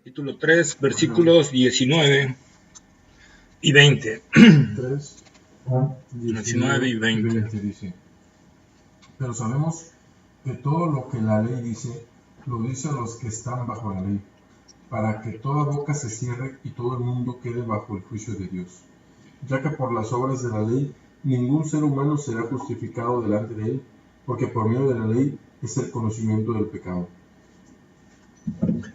capítulo 3, versículos 19 y 20. 3, 19 y 20. dice: pero sabemos que todo lo que la ley dice, lo dice a los que están bajo la ley, para que toda boca se cierre y todo el mundo quede bajo el juicio de Dios. Ya que por las obras de la ley, ningún ser humano será justificado delante de él, porque por medio de la ley es el conocimiento del pecado.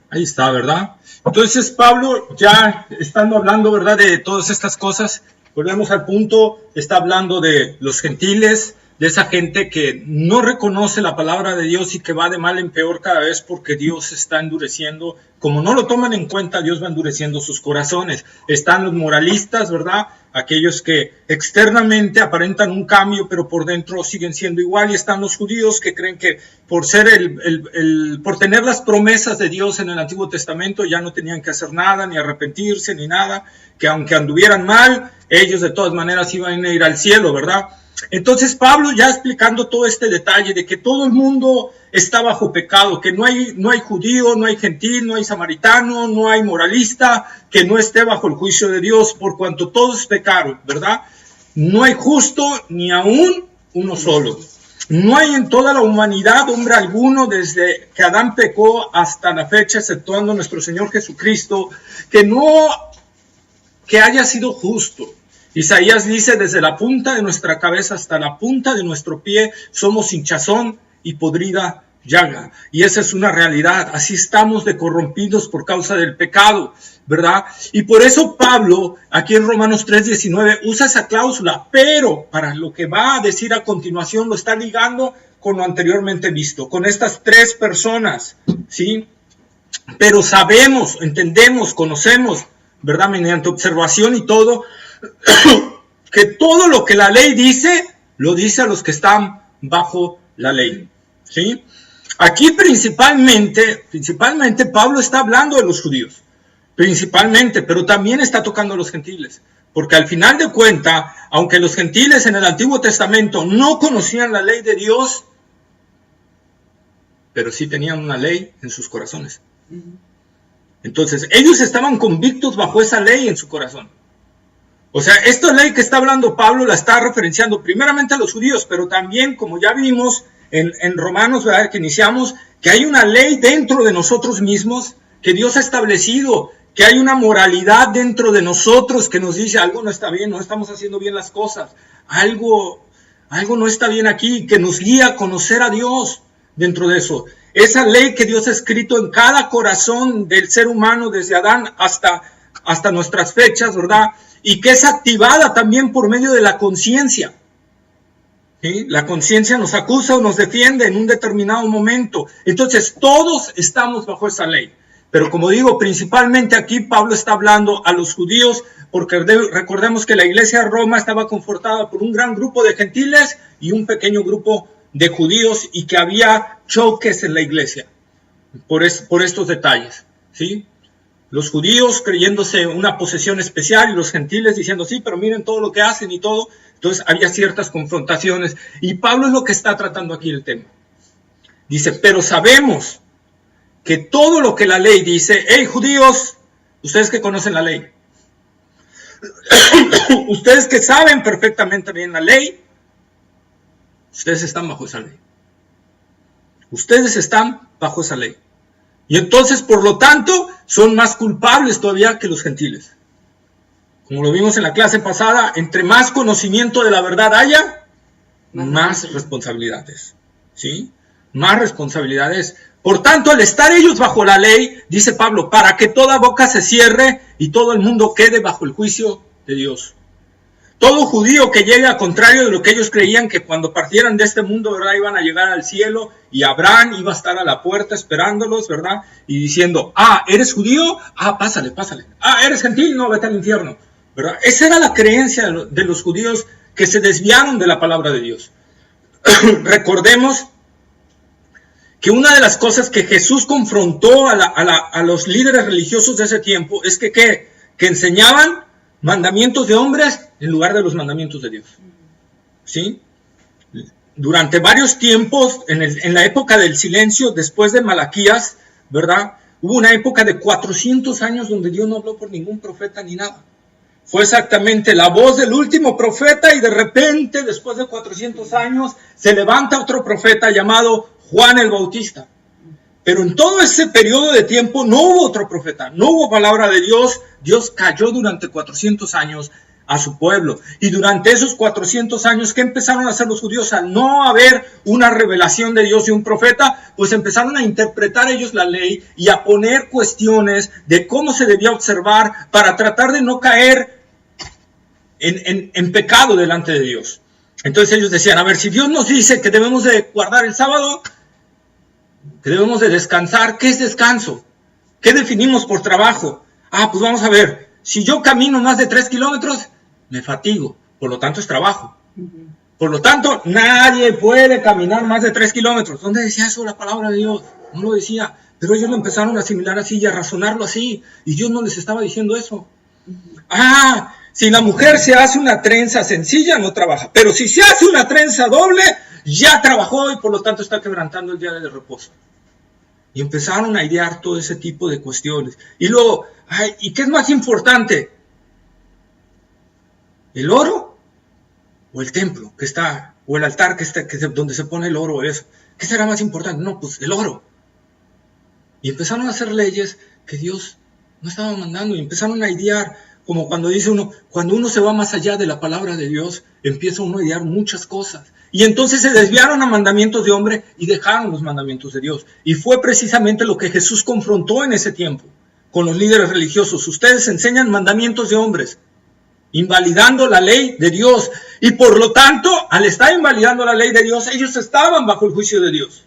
Ahí está, ¿verdad? Entonces Pablo, ya estando hablando, ¿verdad?, de todas estas cosas, volvemos al punto, está hablando de los gentiles, de esa gente que no reconoce la palabra de Dios y que va de mal en peor cada vez porque Dios está endureciendo. Como no lo toman en cuenta, Dios va endureciendo sus corazones. Están los moralistas, ¿verdad? Aquellos que externamente aparentan un cambio, pero por dentro siguen siendo igual. Y están los judíos que creen que por ser por tener las promesas de Dios en el Antiguo Testamento ya no tenían que hacer nada, ni arrepentirse, ni nada. Que aunque anduvieran mal, ellos de todas maneras iban a ir al cielo, ¿verdad? Entonces Pablo, ya explicando todo este detalle de que todo el mundo está bajo pecado, que no hay judío, no hay gentil, no hay samaritano, no hay moralista que no esté bajo el juicio de Dios, por cuanto todos pecaron, ¿verdad? No hay justo ni aún uno solo. No hay en toda la humanidad hombre alguno desde que Adán pecó hasta la fecha, exceptuando nuestro Señor Jesucristo, que haya sido justo. Isaías dice: desde la punta de nuestra cabeza hasta la punta de nuestro pie somos hinchazón y podrida llaga. Y esa es una realidad. Así estamos de corrompidos por causa del pecado, ¿verdad? Y por eso Pablo, aquí en Romanos 3:19, usa esa cláusula, pero para lo que va a decir a continuación lo está ligando con lo anteriormente visto, con estas tres personas, ¿sí? Pero sabemos, entendemos, conocemos, ¿verdad?, mediante observación y todo, que todo lo que la ley dice, lo dice a los que están bajo la ley, ¿sí? Aquí principalmente Pablo está hablando de los judíos, principalmente, pero también está tocando a los gentiles, porque al final de cuentas, aunque los gentiles en el Antiguo Testamento no conocían la ley de Dios, pero sí tenían una ley en sus corazones. Entonces, ellos estaban convictos bajo esa ley en su corazón. O sea, esta ley que está hablando Pablo la está referenciando primeramente a los judíos, pero también, como ya vimos en Romanos, ¿verdad?, que iniciamos, que hay una ley dentro de nosotros mismos que Dios ha establecido, que hay una moralidad dentro de nosotros que nos dice algo no está bien, no estamos haciendo bien las cosas, algo no está bien aquí, que nos guía a conocer a Dios dentro de eso. Esa ley que Dios ha escrito en cada corazón del ser humano desde Adán hasta nuestras fechas, ¿verdad?, y que es activada también por medio de la conciencia. ¿Sí? La conciencia nos acusa o nos defiende en un determinado momento. Entonces, todos estamos bajo esa ley. Pero como digo, principalmente aquí Pablo está hablando a los judíos, porque recordemos que la iglesia de Roma estaba confortada por un gran grupo de gentiles y un pequeño grupo de judíos, y que había choques en la iglesia por estos detalles, ¿sí? Los judíos creyéndose una posesión especial y los gentiles diciendo: sí, pero miren todo lo que hacen y todo. Entonces había ciertas confrontaciones, y Pablo es lo que está tratando aquí el tema. Dice: pero sabemos que todo lo que la ley dice, hey judíos, ustedes que conocen la ley, ustedes que saben perfectamente bien la ley, ustedes están bajo esa ley. Ustedes están bajo esa ley. Y entonces, por lo tanto, son más culpables todavía que los gentiles. Como lo vimos en la clase pasada, entre más conocimiento de la verdad haya, más responsabilidades, ¿sí? Más responsabilidades. Por tanto, al estar ellos bajo la ley, dice Pablo, para que toda boca se cierre y todo el mundo quede bajo el juicio de Dios. Todo judío que llegue a contrario de lo que ellos creían, que cuando partieran de este mundo, ¿verdad?, iban a llegar al cielo, y Abraham iba a estar a la puerta esperándolos, ¿verdad?, y diciendo: ¿eres judío? Pásale. ¿Eres gentil? No, vete al infierno, ¿verdad? Esa era la creencia de los judíos que se desviaron de la palabra de Dios. Recordemos que una de las cosas que Jesús confrontó a los líderes religiosos de ese tiempo es que enseñaban mandamientos de hombres en lugar de los mandamientos de Dios, ¿sí? Durante varios tiempos, en la época del silencio, después de Malaquías, ¿verdad?, Hubo una época de 400 años donde Dios no habló por ningún profeta ni nada. Fue exactamente la voz del último profeta y de repente, después de 400 años, se levanta otro profeta llamado Juan el Bautista. Pero en todo ese periodo de tiempo no hubo otro profeta, no hubo palabra de Dios. Dios calló durante 400 años a su pueblo. Y durante esos 400 años, ¿qué empezaron a hacer los judíos? Al no haber una revelación de Dios y un profeta, pues empezaron a interpretar ellos la ley y a poner cuestiones de cómo se debía observar para tratar de no caer en pecado delante de Dios. Entonces ellos decían, a ver, si Dios nos dice que debemos de guardar el sábado, que debemos de descansar, ¿qué es descanso? ¿Qué definimos por trabajo? Pues vamos a ver, si yo camino más de 3 kilómetros, me fatigo, por lo tanto es trabajo. Por lo tanto, nadie puede caminar más de 3 kilómetros. ¿Dónde decía eso la palabra de Dios? No lo decía, pero ellos lo empezaron a asimilar así y a razonarlo así, y Dios no les estaba diciendo eso. Si la mujer se hace una trenza sencilla, no trabaja, pero si se hace una trenza doble, ya trabajó y por lo tanto está quebrantando el día de reposo. Y empezaron a idear todo ese tipo de cuestiones. Y luego, ¿y qué es más importante? ¿El oro o el templo que está, o el altar donde se pone el oro? Eso? ¿Qué será más importante? No, pues el oro. Y empezaron a hacer leyes que Dios no estaba mandando y empezaron a idear, como cuando dice uno, cuando uno se va más allá de la palabra de Dios, empieza uno a idear muchas cosas. Y entonces se desviaron a mandamientos de hombre y dejaron los mandamientos de Dios. Y fue precisamente lo que Jesús confrontó en ese tiempo con los líderes religiosos. Ustedes enseñan mandamientos de hombres, invalidando la ley de Dios. Y por lo tanto, al estar invalidando la ley de Dios, ellos estaban bajo el juicio de Dios.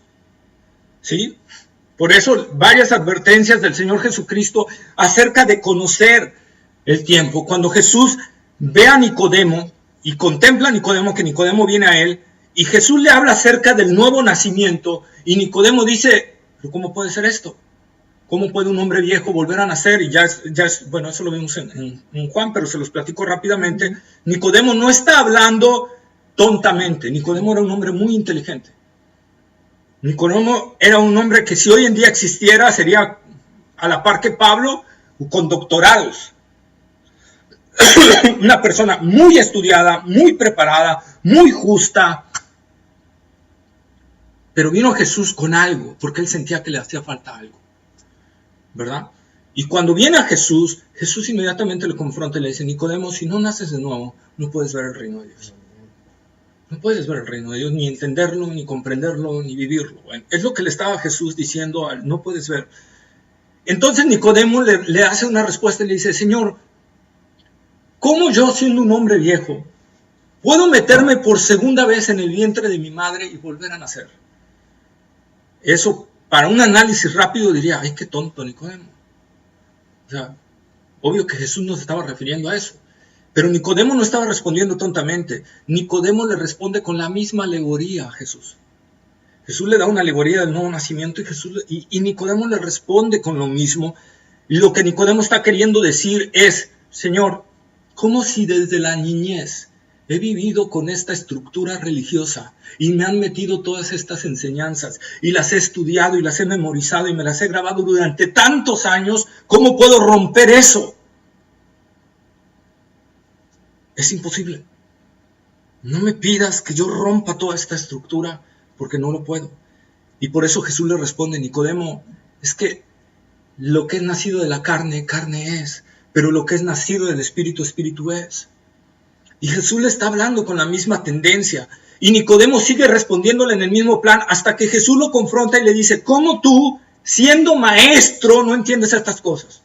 ¿Sí? Por eso, varias advertencias del Señor Jesucristo acerca de conocer el tiempo. Cuando Jesús ve a Nicodemo y contempla a Nicodemo, que Nicodemo viene a él, y Jesús le habla acerca del nuevo nacimiento, y Nicodemo dice, ¿pero cómo puede ser esto? ¿Cómo puede un hombre viejo volver a nacer? Y bueno, eso lo vimos en Juan, pero se los platico rápidamente. Nicodemo no está hablando tontamente. Nicodemo era un hombre muy inteligente. Nicodemo era un hombre que si hoy en día existiera, sería a la par que Pablo, con doctorados. Una persona muy estudiada, muy preparada, muy justa. Pero vino Jesús con algo, porque él sentía que le hacía falta algo, ¿verdad? Y cuando viene a Jesús, Jesús inmediatamente le confronta y le dice, Nicodemo, si no naces de nuevo, no puedes ver el reino de Dios. No puedes ver el reino de Dios, ni entenderlo, ni comprenderlo, ni vivirlo. Es lo que le estaba Jesús diciendo, no puedes ver. Entonces Nicodemo le hace una respuesta y le dice, Señor, ¿cómo yo, siendo un hombre viejo, puedo meterme por segunda vez en el vientre de mi madre y volver a nacer? Eso, para un análisis rápido, diría, ¡ay, qué tonto Nicodemo! O sea, obvio que Jesús no se estaba refiriendo a eso. Pero Nicodemo no estaba respondiendo tontamente. Nicodemo le responde con la misma alegoría a Jesús. Jesús le da una alegoría del nuevo nacimiento y Nicodemo le responde con lo mismo. Y lo que Nicodemo está queriendo decir es, Señor, ¿cómo si desde la niñez he vivido con esta estructura religiosa y me han metido todas estas enseñanzas y las he estudiado y las he memorizado y me las he grabado durante tantos años? ¿Cómo puedo romper eso? Es imposible. No me pidas que yo rompa toda esta estructura porque no lo puedo. Y por eso Jesús le responde, Nicodemo, es que lo que es nacido de la carne, carne es, pero lo que es nacido del Espíritu, Espíritu es. Y Jesús le está hablando con la misma tendencia. Y Nicodemo sigue respondiéndole en el mismo plan hasta que Jesús lo confronta y le dice, ¿cómo tú, siendo maestro, no entiendes estas cosas?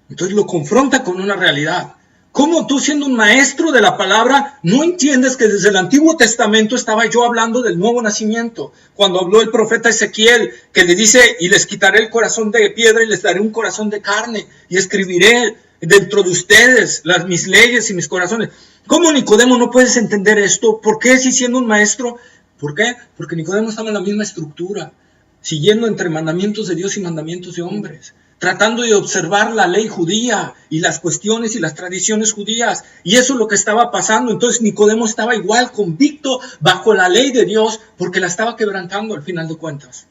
Entonces lo confronta con una realidad. ¿Cómo tú, siendo un maestro de la palabra, no entiendes que desde el Antiguo Testamento estaba yo hablando del nuevo nacimiento? Cuando habló el profeta Ezequiel, que le dice, y les quitaré el corazón de piedra y les daré un corazón de carne, y escribiré dentro de ustedes mis leyes y mis corazones. ¿Cómo, Nicodemo, no puedes entender esto? ¿Por qué, si siendo un maestro? ¿Por qué? Porque Nicodemo estaba en la misma estructura, siguiendo entre mandamientos de Dios y mandamientos de hombres, tratando de observar la ley judía y las cuestiones y las tradiciones judías. Y eso es lo que estaba pasando. Entonces Nicodemo estaba igual, convicto bajo la ley de Dios, porque la estaba quebrantando al final de cuentas.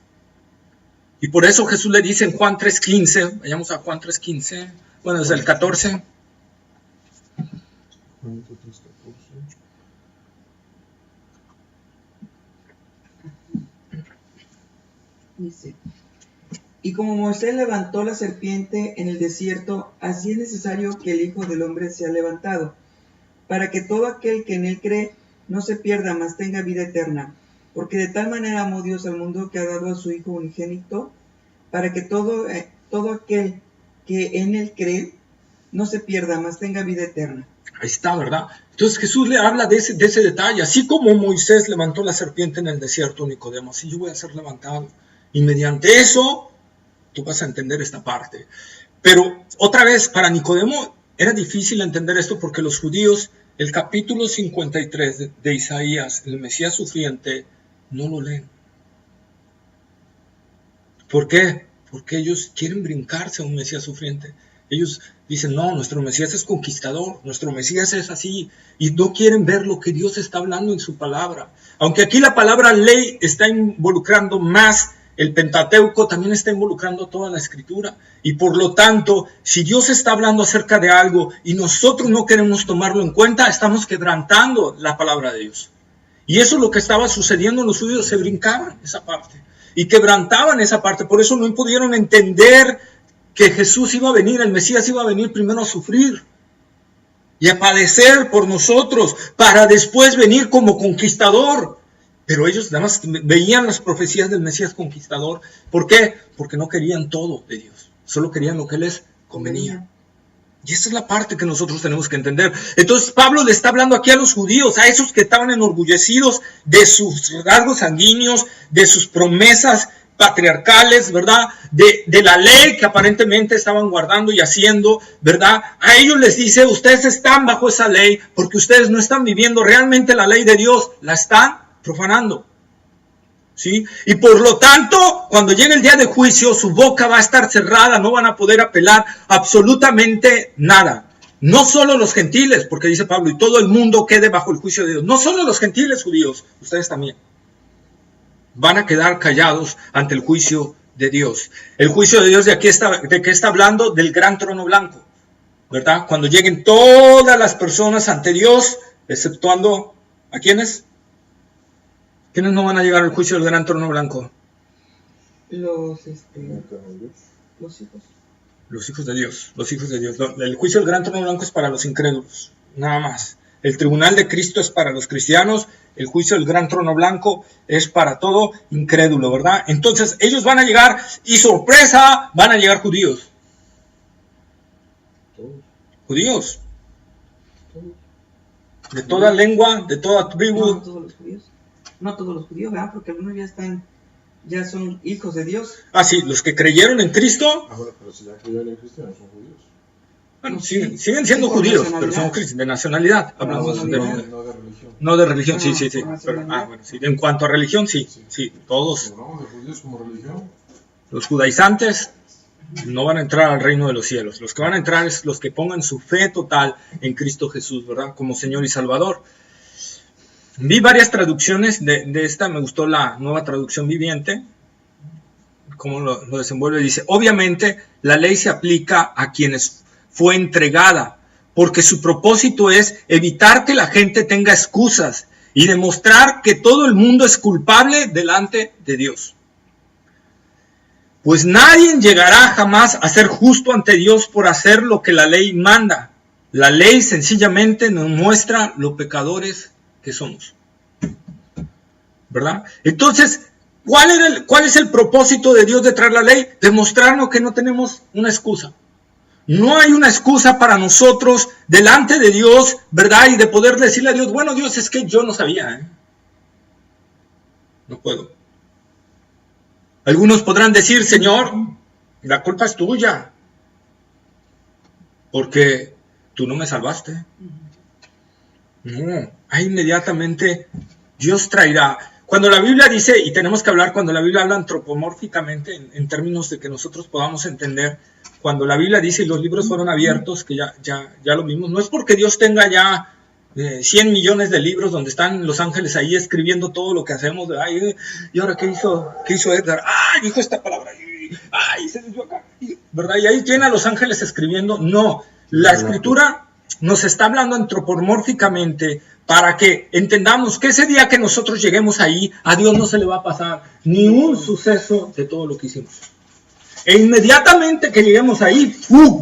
Y por eso Jesús le dice en Juan 3:15, vayamos a Juan 3:15, bueno, desde el 14. Juan 3:14. Dice: y como Moisés levantó la serpiente en el desierto, así es necesario que el Hijo del Hombre sea levantado, para que todo aquel que en él cree no se pierda, mas tenga vida eterna. Porque de tal manera amó Dios al mundo que ha dado a su Hijo unigénito, para que todo aquel que en él cree no se pierda, mas tenga vida eterna. Ahí está, ¿verdad? Entonces Jesús le habla de ese detalle. Así como Moisés levantó la serpiente en el desierto, Nicodemo, así yo voy a ser levantado. Y mediante eso, tú vas a entender esta parte. Pero otra vez, para Nicodemo era difícil entender esto porque los judíos, el capítulo 53 de Isaías, el Mesías sufriente, no lo leen. ¿Por qué? Porque ellos quieren brincarse a un Mesías sufriente. Ellos dicen, no, nuestro Mesías es conquistador, nuestro Mesías es así, y no quieren ver lo que Dios está hablando en su palabra. Aunque aquí la palabra ley está involucrando más el Pentateuco, también está involucrando toda la Escritura. Y por lo tanto, si Dios está hablando acerca de algo y nosotros no queremos tomarlo en cuenta, estamos quebrantando la palabra de Dios. Y eso es lo que estaba sucediendo en los judíos, se brincaban esa parte y quebrantaban esa parte. Por eso no pudieron entender que Jesús iba a venir, el Mesías iba a venir primero a sufrir y a padecer por nosotros, para después venir como conquistador. Pero ellos nada más veían las profecías del Mesías conquistador. ¿Por qué? Porque no querían todo de Dios, solo querían lo que les convenía. Y esa es la parte que nosotros tenemos que entender. Entonces Pablo le está hablando aquí a los judíos, a esos que estaban enorgullecidos de sus rasgos sanguíneos, de sus promesas patriarcales, ¿verdad? De la ley que aparentemente estaban guardando y haciendo, ¿verdad? A ellos les dice, ustedes están bajo esa ley porque ustedes no están viviendo realmente la ley de Dios, la están profanando. ¿Sí? Y por lo tanto, cuando llegue el día de juicio, su boca va a estar cerrada, no van a poder apelar absolutamente nada. No solo los gentiles, porque dice Pablo, y todo el mundo quede bajo el juicio de Dios. No solo los gentiles judíos, ustedes también van a quedar callados ante el juicio de Dios. El juicio de Dios ¿de qué está hablando? Del gran trono blanco, ¿verdad? Cuando lleguen todas las personas ante Dios, exceptuando ¿a quiénes? ¿Quiénes no van a llegar al juicio del gran trono blanco? Los hijos. Los hijos de Dios, los hijos de Dios. El juicio del gran trono blanco es para los incrédulos, nada más. El tribunal de Cristo es para los cristianos, el juicio del gran trono blanco es para todo incrédulo, ¿verdad? Entonces ellos van a llegar y sorpresa, van a llegar judíos. Judíos. De toda lengua, de toda tribu. No todos los judíos. No todos los judíos, ¿verdad? Porque algunos ya son hijos de Dios. Ah, sí, los que creyeron en Cristo. Ah, bueno, pero si ya creyeron en Cristo, no son judíos. Bueno, siguen siendo judíos, pero son de nacionalidad. Hablamos no de religión. No de religión, sí. Pero, bueno, sí. En cuanto a religión, sí, todos. ¿Hablamos de judíos como religión? Los judaizantes no van a entrar al reino de los cielos. Los que van a entrar es los que pongan su fe total en Cristo Jesús, ¿verdad? Como Señor y Salvador. Vi varias traducciones de esta, me gustó la Nueva Traducción Viviente, cómo lo desenvuelve. Dice, obviamente la ley se aplica a quienes fue entregada, porque su propósito es evitar que la gente tenga excusas y demostrar que todo el mundo es culpable delante de Dios. Pues nadie llegará jamás a ser justo ante Dios por hacer lo que la ley manda. La ley sencillamente nos muestra lo pecadores que somos, ¿verdad? Entonces, ¿cuál es el propósito de Dios de traer la ley? Demostrarnos que no tenemos una excusa. No hay una excusa para nosotros delante de Dios, ¿verdad? Y de poder decirle a Dios, bueno, Dios, es que yo no sabía, no puedo. Algunos podrán decir, Señor, la culpa es tuya, porque tú no me salvaste. No, ahí inmediatamente Dios traerá. Cuando la Biblia dice, y tenemos que hablar, cuando la Biblia habla antropomórficamente, en términos de que nosotros podamos entender, cuando la Biblia dice, y los libros fueron abiertos, que ya lo vimos, no es porque Dios tenga ya 100 millones de libros donde están los ángeles ahí escribiendo todo lo que hacemos. Ay, ¿y ahora qué hizo Edgar? Dijo esta palabra. ay, se desvió acá, ¿verdad? Y ahí tiene a los ángeles escribiendo. No, la escritura nos está hablando antropomórficamente para que entendamos que ese día que nosotros lleguemos ahí, a Dios no se le va a pasar ni un suceso de todo lo que hicimos. E inmediatamente que lleguemos ahí,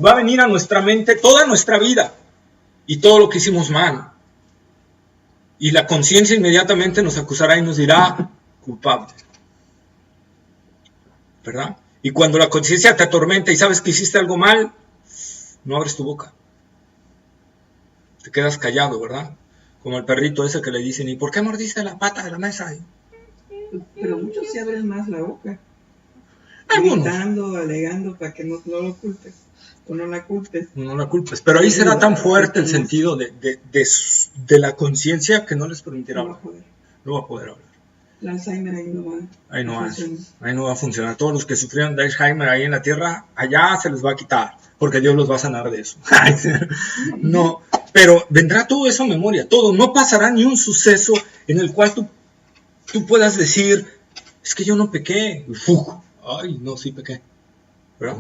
va a venir a nuestra mente toda nuestra vida y todo lo que hicimos mal. Y la conciencia inmediatamente nos acusará y nos dirá culpable. ¿Verdad? Y cuando la conciencia te atormenta y sabes que hiciste algo mal, no abres tu boca. Te quedas callado, ¿verdad? Como el perrito ese que le dicen, ¿y por qué mordiste la pata de la mesa? Pero muchos se abren más la boca. Algunos. Gritando, alegando para que no lo culpes. O no la culpes. No la culpes. Pero ahí será tan fuerte el sentido de la conciencia que no les permitirá hablar. No va a poder hablar. El Alzheimer ahí no va. Ahí no va a funcionar. Todos los que sufrieron de Alzheimer ahí en la tierra, allá se les va a quitar. Porque Dios los va a sanar de eso. No, pero vendrá todo eso a memoria. Todo. No pasará ni un suceso en el cual tú puedas decir, es que yo no pequé. Ay, no, sí pequé. ¿Verdad?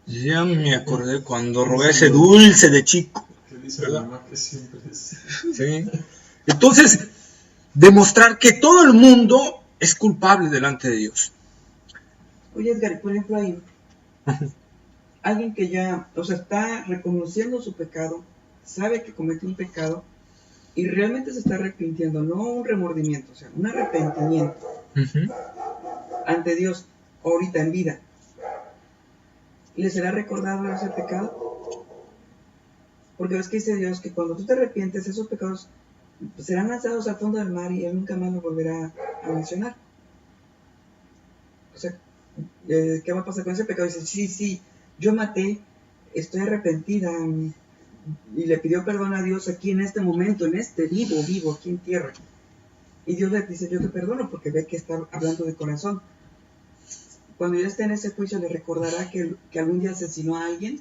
Ya me acordé cuando robé ese dulce de chico. ¿Qué dice la mamá que siempre es? ¿Sí? Entonces, demostrar que todo el mundo es culpable delante de Dios. Oye, Edgar, por ejemplo, ahí, alguien que ya, está reconociendo su pecado, sabe que cometió un pecado y realmente se está arrepintiendo, no un remordimiento, un arrepentimiento ante Dios ahorita en vida. ¿Le será recordado ese pecado? Porque ves que dice Dios que cuando tú te arrepientes, esos pecados serán lanzados al fondo del mar y Él nunca más los volverá a mencionar. ¿Qué va a pasar con ese pecado? Dice, sí, yo maté, estoy arrepentida, y le pidió perdón a Dios aquí en este momento, en este vivo, aquí en tierra. Y Dios le dice, yo te perdono, porque ve que está hablando de corazón. Cuando ya esté en ese juicio, ¿le recordará que algún día asesinó a alguien?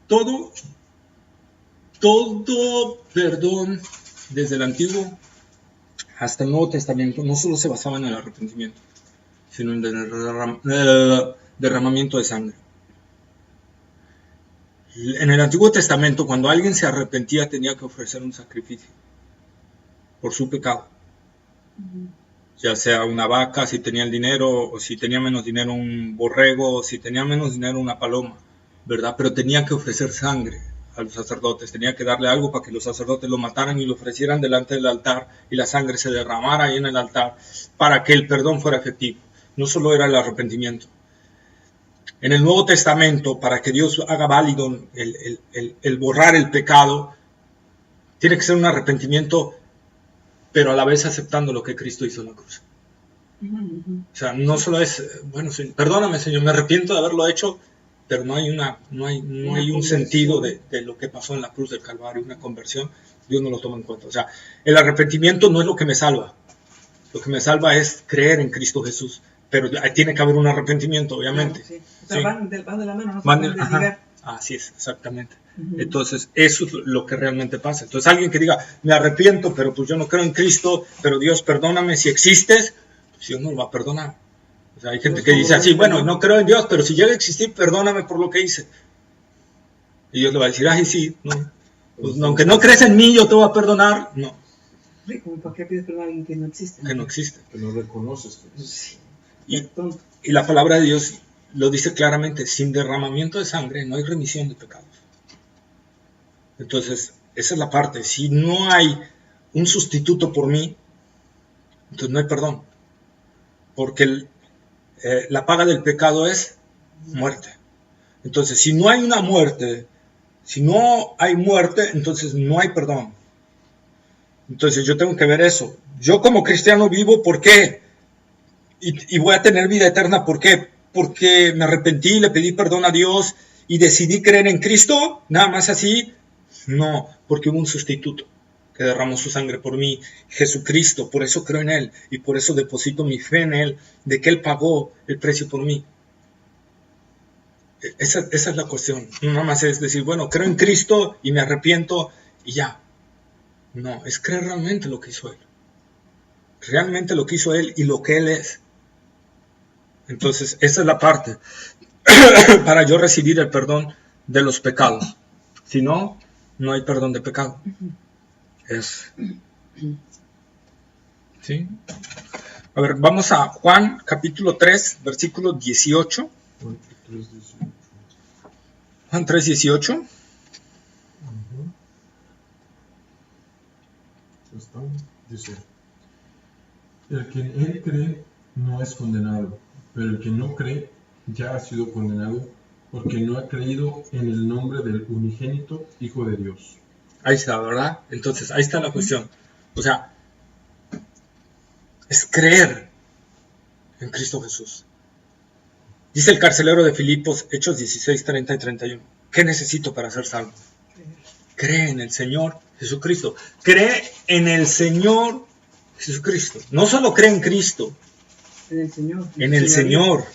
Todo perdón desde el Antiguo hasta el Nuevo Testamento no solo se basaba en el arrepentimiento, sino en el derramamiento de sangre. En el Antiguo Testamento, cuando alguien se arrepentía, tenía que ofrecer un sacrificio por su pecado. Ya sea una vaca, si tenía el dinero, o si tenía menos dinero un borrego, o si tenía menos dinero una paloma, ¿verdad? Pero tenía que ofrecer sangre a los sacerdotes, tenía que darle algo para que los sacerdotes lo mataran y lo ofrecieran delante del altar y la sangre se derramara ahí en el altar para que el perdón fuera efectivo. No solo era el arrepentimiento. En el Nuevo Testamento, para que Dios haga válido el borrar el pecado, tiene que ser un arrepentimiento, pero a la vez aceptando lo que Cristo hizo en la cruz. O sea, no solo es, bueno, perdóname, Señor, me arrepiento de haberlo hecho, pero no hay un sentido de lo que pasó en la cruz del Calvario, una conversión. Dios no lo toma en cuenta. O sea, el arrepentimiento no es lo que me salva. Lo que me salva es creer en Cristo Jesús. Pero tiene que haber un arrepentimiento, obviamente. Sí. O sea, van de la mano, no se pueden desligar. Así es, exactamente. Entonces, eso es lo que realmente pasa. Entonces, alguien que diga, me arrepiento, pero pues yo no creo en Cristo, pero Dios, perdóname si existes, pues Dios no lo va a perdonar. O sea, hay gente que dice así, bueno, no creo en Dios, pero si llega a existir, perdóname por lo que hice. Y Dios le va a decir, ay, sí, no. Pues, aunque no crees en mí, yo te voy a perdonar. No. ¿Para qué pides perdón a alguien que no existe? Que no existe. Que no reconoces. Sí. Y la palabra de Dios lo dice claramente, sin derramamiento de sangre no hay remisión de pecados. Entonces, esa es la parte. Si no hay un sustituto por mí, entonces no hay perdón. Porque la paga del pecado es muerte. Entonces, si no hay una muerte, si no hay muerte, entonces no hay perdón. Entonces yo tengo que ver eso. Yo como cristiano vivo, ¿por qué? Y voy a tener vida eterna, ¿por qué? Porque me arrepentí, le pedí perdón a Dios y decidí creer en Cristo, nada más así. No, porque hubo un sustituto que derramó su sangre por mí, Jesucristo. Por eso creo en Él y por eso deposito mi fe en Él, de que Él pagó el precio por mí. Esa es la cuestión. No nada más es decir, bueno, creo en Cristo y me arrepiento y ya. No, es creer realmente lo que hizo Él. Realmente lo que hizo Él y lo que Él es. Entonces, esa es la parte para yo recibir el perdón de los pecados. Si no, no hay perdón de pecado. ¿Sí? A ver, vamos a Juan capítulo 3, versículo 18. Juan 3, 18. Dice: el que en él cree no es condenado, pero el que no cree ya ha sido condenado porque no ha creído en el nombre del unigénito Hijo de Dios. Ahí está, ¿verdad? Entonces, ahí está la cuestión. O sea, es creer en Cristo Jesús. Dice el carcelero de Filipos, Hechos 16, 30 y 31. ¿Qué necesito para ser salvo? Cree en el Señor Jesucristo. Cree en el Señor Jesucristo. No solo cree en Cristo. En el Señor. En el Señor.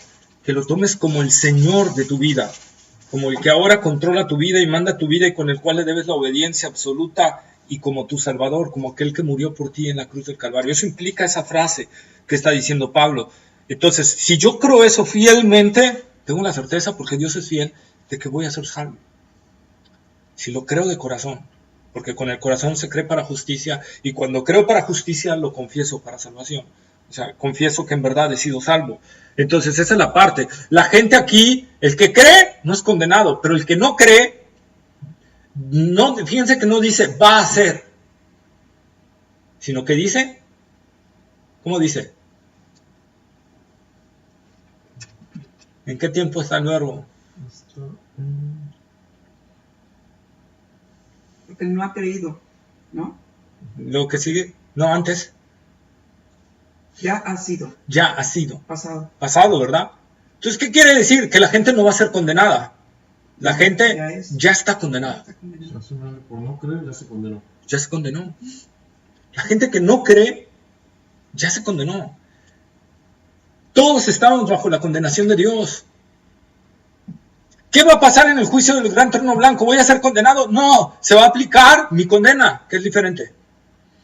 Que lo tomes como el Señor de tu vida. Como el que ahora controla tu vida y manda tu vida y con el cual le debes la obediencia absoluta y como tu Salvador, como aquel que murió por ti en la cruz del Calvario. Eso implica esa frase que está diciendo Pablo. Entonces, si yo creo eso fielmente, tengo la certeza, porque Dios es fiel, de que voy a ser salvo. Si lo creo de corazón, porque con el corazón se cree para justicia, y cuando creo para justicia, lo confieso para salvación. O sea, confieso que en verdad he sido salvo. Entonces, esa es la parte. La gente aquí, el que cree, no es condenado, pero el que no cree, no, fíjense que no dice, va a ser, sino que dice, ¿cómo dice? ¿En qué tiempo está el verbo? Porque no ha creído, ¿no? Lo que sigue, no, antes. Ya ha sido. Ya ha sido. Pasado. Pasado, ¿verdad? Entonces, ¿qué quiere decir? Que la gente no va a ser condenada. La gente ya está condenada. Por no creer, ya se condenó. Ya se condenó. La gente que no cree, ya se condenó. Todos estamos bajo la condenación de Dios. ¿Qué va a pasar en el juicio del gran trono blanco? ¿Voy a ser condenado? No, se va a aplicar mi condena, que es diferente.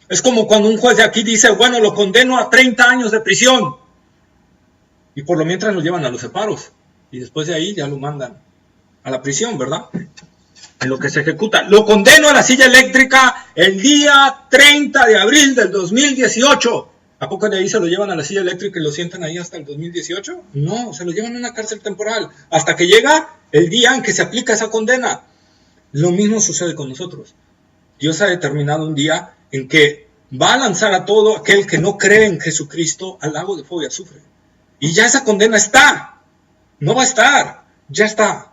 Es como cuando un juez de aquí dice, bueno, lo condeno a 30 años de prisión. Y por lo mientras lo llevan a los separos. Y después de ahí ya lo mandan a la prisión, ¿verdad? En lo que se ejecuta. Lo condeno a la silla eléctrica el día 30 de abril del 2018. ¿A poco de ahí se lo llevan a la silla eléctrica y lo sientan ahí hasta el 2018? No, se lo llevan a una cárcel temporal. Hasta que llega el día en que se aplica esa condena. Lo mismo sucede con nosotros. Dios ha determinado un día en que va a lanzar a todo aquel que no cree en Jesucristo al lago de fuego y azufre. Y ya esa condena está. No va a estar. Ya está.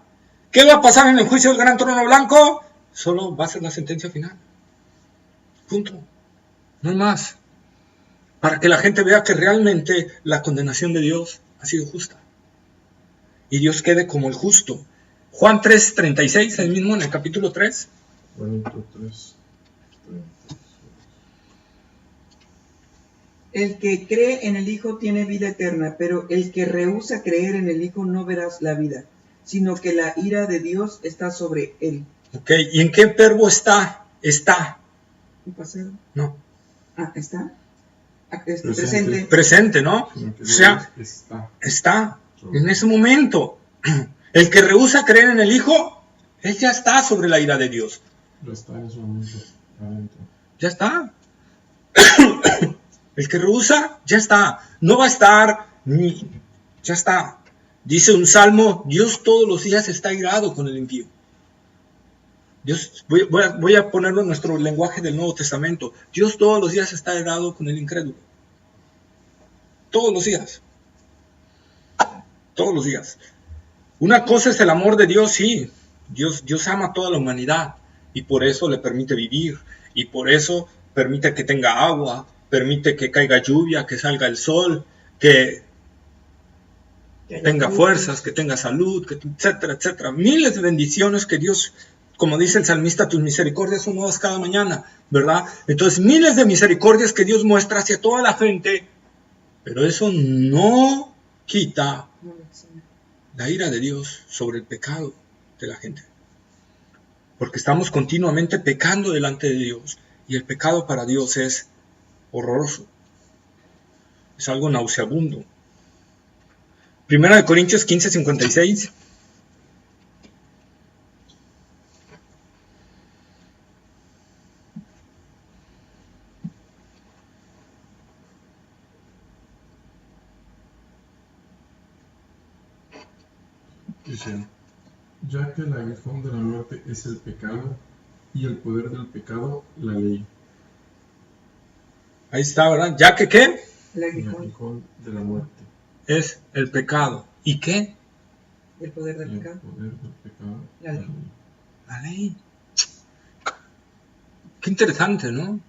¿Qué va a pasar en el juicio del gran trono blanco? Solo va a ser la sentencia final. Punto. No hay más. Para que la gente vea que realmente la condenación de Dios ha sido justa. Y Dios quede como el justo. Juan 3:36, el mismo en el capítulo 3. Juanito 3. El que cree en el Hijo tiene vida eterna, pero el que rehúsa creer en el Hijo no verá la vida, sino que la ira de Dios está sobre él. Ok, ¿y en qué verbo está? Está. ¿En pasado? No. Ah, ¿está? Presente. Presente, ¿no? O sea, está. En ese momento. El que rehúsa creer en el Hijo, él ya está sobre la ira de Dios. Lo está en ese momento. Adentro. Ya está. El que rehúsa, ya está. No va a estar ni... Ya está. Dice un salmo, Dios todos los días está irado con el impío. Dios, voy a ponerlo en nuestro lenguaje del Nuevo Testamento. Dios todos los días está irado con el incrédulo. Todos los días. Todos los días. Una cosa es el amor de Dios, sí. Dios ama a toda la humanidad y por eso le permite vivir y por eso permite que tenga agua, permite que caiga lluvia, que salga el sol, que tenga fuerzas, que tenga salud, etcétera, etcétera. Miles de bendiciones que Dios, como dice el salmista, tus misericordias son nuevas cada mañana, ¿verdad? Entonces, miles de misericordias que Dios muestra hacia toda la gente, pero eso no quita la ira de Dios sobre el pecado de la gente. Porque estamos continuamente pecando delante de Dios. Y el pecado para Dios es horroroso. Es algo nauseabundo. 1 Corintios 15:56. Dice, ya que el aguijón de la muerte es el pecado, y el poder del pecado, la ley. Ahí está, ¿verdad? ¿Ya que qué? El El aguijón, aguijón de la muerte. Es el pecado. ¿Y qué? el poder del Y el pecado. poder del pecado, La ley. La ley. Qué interesante, ¿no?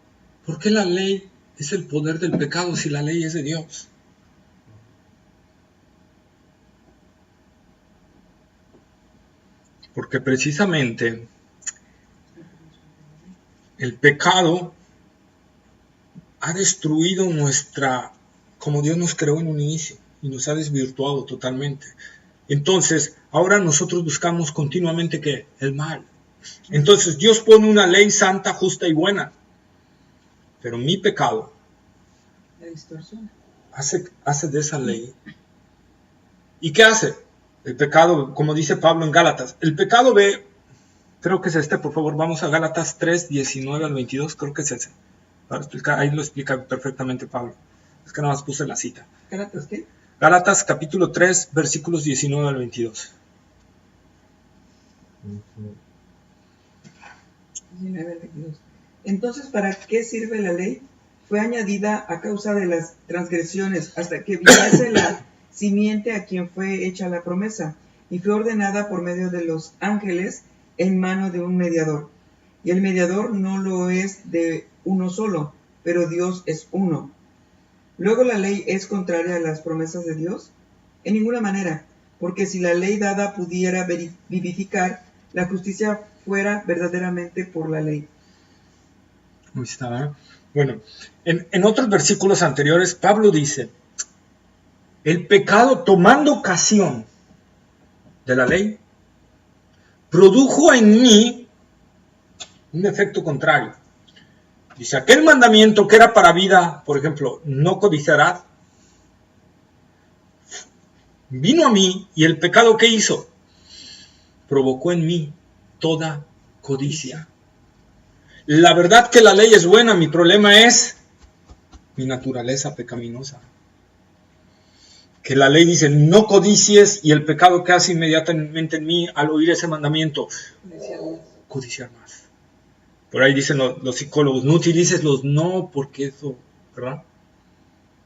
¿Por qué la ley es el poder del pecado si la ley es de Dios? Porque precisamente el pecado ha destruido como Dios nos creó en un inicio, y nos ha desvirtuado totalmente. Entonces, ahora nosotros buscamos continuamente ¿qué? El mal. Entonces, Dios pone una ley santa, justa y buena. Pero mi pecado La distorsión. hace de esa ley. ¿Y qué hace? El pecado, como dice Pablo en Gálatas, el pecado ve, creo que es por favor, vamos a Gálatas 3, 19 al 22, creo que es ese. Para explicar, ahí lo explica perfectamente Pablo. Es que nada más puse la cita. ¿Gálatas qué? Gálatas capítulo 3, versículos 19 al 22. 19 al 22. Entonces, ¿para qué sirve la ley? Fue añadida a causa de las transgresiones hasta que viniese la simiente a quien fue hecha la promesa, y fue ordenada por medio de los ángeles en mano de un mediador. Y el mediador no lo es de uno solo, pero Dios es uno. ¿Luego la ley es contraria a las promesas de Dios? En ninguna manera, porque si la ley dada pudiera vivificar, la justicia fuera verdaderamente por la ley. Ahí está, ¿eh? Bueno, en otros versículos anteriores, Pablo dice, el pecado, tomando ocasión de la ley, produjo en mí un efecto contrario. Dice, aquel mandamiento que era para vida, por ejemplo, no codiciarás, vino a mí y el pecado que hizo, provocó en mí toda codicia. La verdad que la ley es buena, mi problema es mi naturaleza pecaminosa. Que la ley dice, no codicies, y el pecado que hace inmediatamente en mí al oír ese mandamiento, codiciar más. Por ahí dicen los psicólogos, no utilices los no, porque eso, ¿verdad?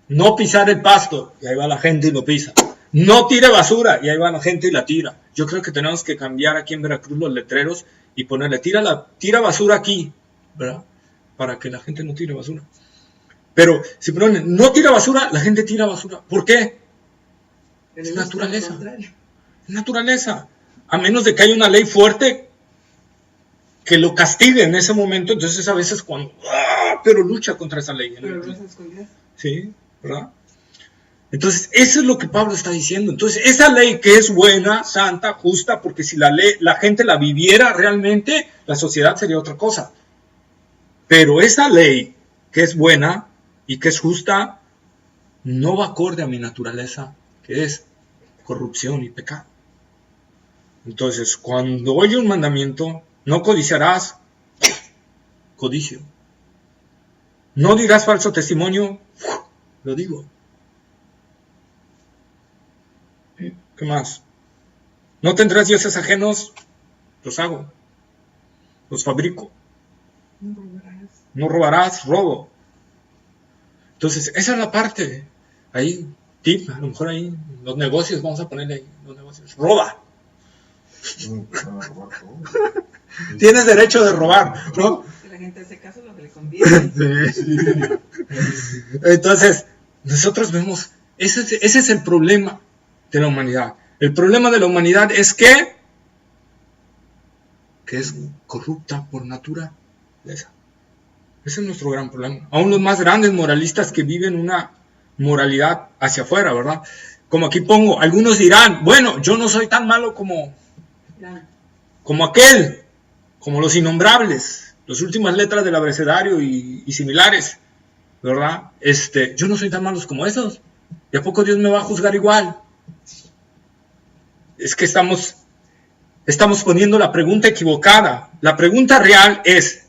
No pisar el pasto, y ahí va la gente y lo pisa. No tire basura, y ahí va la gente y la tira. Yo creo que tenemos que cambiar aquí en Veracruz los letreros y ponerle, tira basura aquí, ¿verdad? Para que la gente no tire basura. Pero si ponen, no tira basura, la gente tira basura. ¿Por qué? Es naturaleza. Es naturaleza. A menos de que haya una ley fuerte que lo castigue en ese momento, entonces a veces cuando, pero lucha contra esa ley. Pero lo haces con Dios. Sí, ¿verdad? Entonces, eso es lo que Pablo está diciendo. Entonces, esa ley que es buena, santa, justa, porque si la gente la viviera realmente, la sociedad sería otra cosa. Pero esa ley que es buena y que es justa, no va acorde a mi naturaleza, que es corrupción y pecado. Entonces, cuando oye un mandamiento, no codiciarás, codicio. No dirás falso testimonio, lo digo. ¿Qué más? No tendrás dioses ajenos, los hago, los fabrico. No robarás. No robarás, robo. Entonces, esa es la parte. Ahí, tip, a lo mejor ahí, los negocios, vamos a ponerle ahí, los negocios. Roba. Tienes derecho de robar, ¿no? Si la gente hace caso, lo que le conviene. Sí. Entonces, nosotros vemos, ese es el problema de la humanidad. El problema de la humanidad es que es corrupta por naturaleza. Ese es nuestro gran problema. Aún los más grandes moralistas que viven una moralidad hacia afuera, ¿verdad? Como aquí pongo, algunos dirán, bueno, yo no soy tan malo como aquel, como los innombrables. las últimas letras del abecedario y similares, ¿verdad? Yo no soy tan malo como esos. ¿Y a poco Dios me va a juzgar igual? Es que estamos poniendo la pregunta equivocada. La pregunta real es,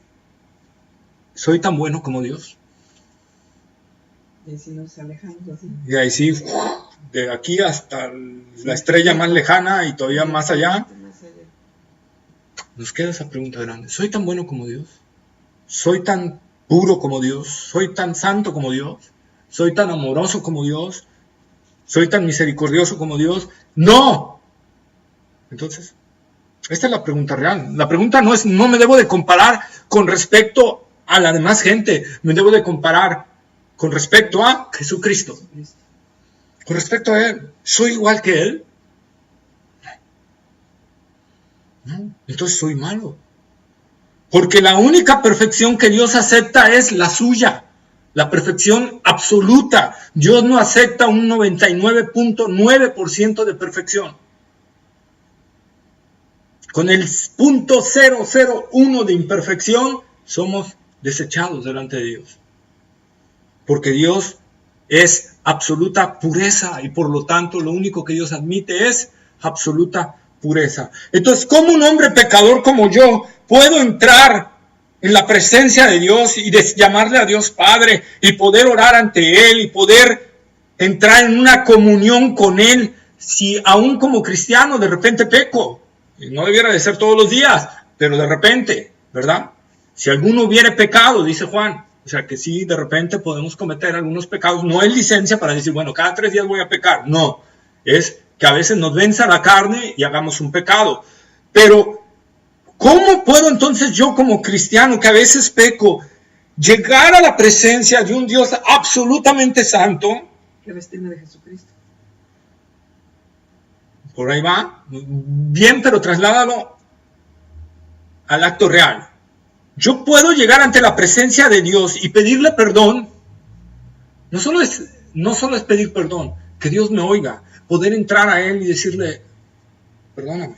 ¿soy tan bueno como Dios? Y si nos alejamos así. Y ahí sí, de aquí hasta la estrella más lejana y todavía más allá, nos queda esa pregunta grande. ¿Soy tan bueno como Dios? ¿Soy tan puro como Dios? ¿Soy tan santo como Dios? ¿Soy tan amoroso como Dios? ¿Soy tan misericordioso como Dios? ¡No! Entonces, esta es la pregunta real. La pregunta no me debo de comparar con respecto a la demás gente. Me debo de comparar con respecto a Jesucristo. Con respecto a Él. ¿Soy igual que Él? No. Entonces soy malo. Porque la única perfección que Dios acepta es la suya. La perfección absoluta. Dios no acepta un 99.9% de perfección. Con el 0.001 de imperfección somos desechados delante de Dios. Porque Dios es absoluta pureza y por lo tanto lo único que Dios admite es absoluta pureza. Entonces, ¿cómo un hombre pecador como yo puedo entrar en la presencia de Dios y llamarle a Dios Padre y poder orar ante Él y poder entrar en una comunión con Él si aún como cristiano de repente peco? No debiera de ser todos los días, pero de repente, ¿verdad? Si alguno hubiere pecado, dice Juan, o sea que sí, de repente podemos cometer algunos pecados. No es licencia para decir, bueno, cada 3 días voy a pecar. No, es que a veces nos venza la carne y hagamos un pecado. Pero, ¿cómo puedo entonces yo como cristiano, que a veces peco, llegar a la presencia de un Dios absolutamente santo? Revestirme de Jesucristo. Por ahí va. Bien, pero trasládalo al acto real. Yo puedo llegar ante la presencia de Dios y pedirle perdón. No solo es pedir perdón, que Dios me oiga, poder entrar a Él y decirle, perdóname.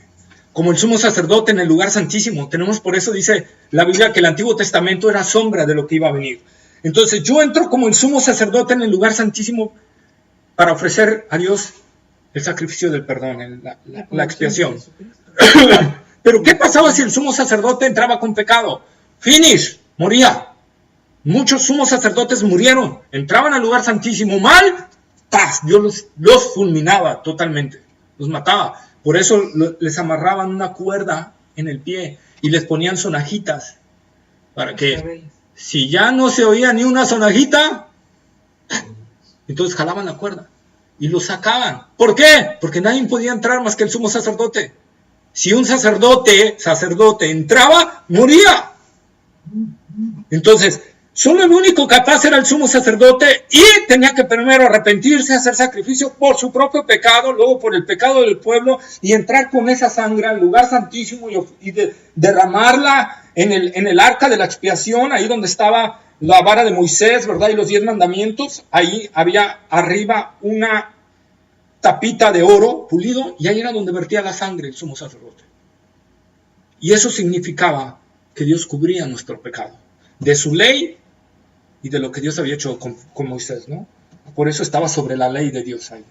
Como el sumo sacerdote en el lugar santísimo. Tenemos, por eso dice la Biblia, que el Antiguo Testamento era sombra de lo que iba a venir. Entonces yo entro como el sumo sacerdote en el lugar santísimo para ofrecer a Dios el sacrificio del perdón, la expiación. Pero ¿qué pasaba si el sumo sacerdote entraba con pecado? Finish, moría. Muchos sumos sacerdotes murieron, entraban al lugar santísimo mal, ¡paz! Dios los fulminaba totalmente, los mataba. Por eso les amarraban una cuerda en el pie y les ponían sonajitas, para que si ya no se oía ni una sonajita, entonces jalaban la cuerda y los sacaban. ¿Por qué? Porque nadie podía entrar más que el sumo sacerdote. Si un sacerdote entraba, moría. Entonces, solo el único capaz era el sumo sacerdote y tenía que primero arrepentirse, hacer sacrificio por su propio pecado, luego por el pecado del pueblo y entrar con esa sangre al lugar santísimo y derramarla en el arca de la expiación, ahí donde estaba la vara de Moisés, ¿verdad? Y los 10 mandamientos. Ahí había arriba una tapita de oro pulido y ahí era donde vertía la sangre el sumo sacerdote. Y eso significaba que Dios cubría nuestro pecado, de su ley y de lo que Dios había hecho con Moisés, ¿no? Por eso estaba sobre la ley de Dios ahí,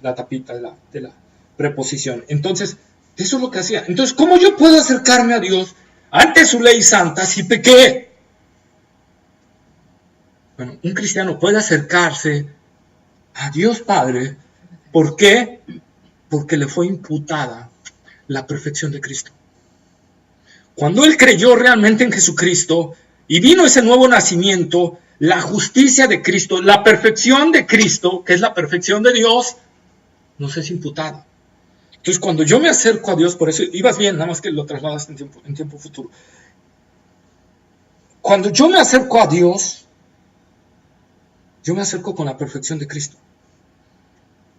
la tapita de la preposición. Entonces, eso es lo que hacía. Entonces, ¿cómo yo puedo acercarme a Dios ante su ley santa si pequé? Bueno, un cristiano puede acercarse a Dios Padre. ¿Por qué? Porque le fue imputada la perfección de Cristo. Cuando él creyó realmente en Jesucristo y vino ese nuevo nacimiento, la justicia de Cristo, la perfección de Cristo, que es la perfección de Dios, nos es imputada. Entonces, cuando yo me acerco a Dios, por eso ibas bien, nada más que lo trasladas en tiempo futuro. Cuando yo me acerco a Dios, yo me acerco con la perfección de Cristo.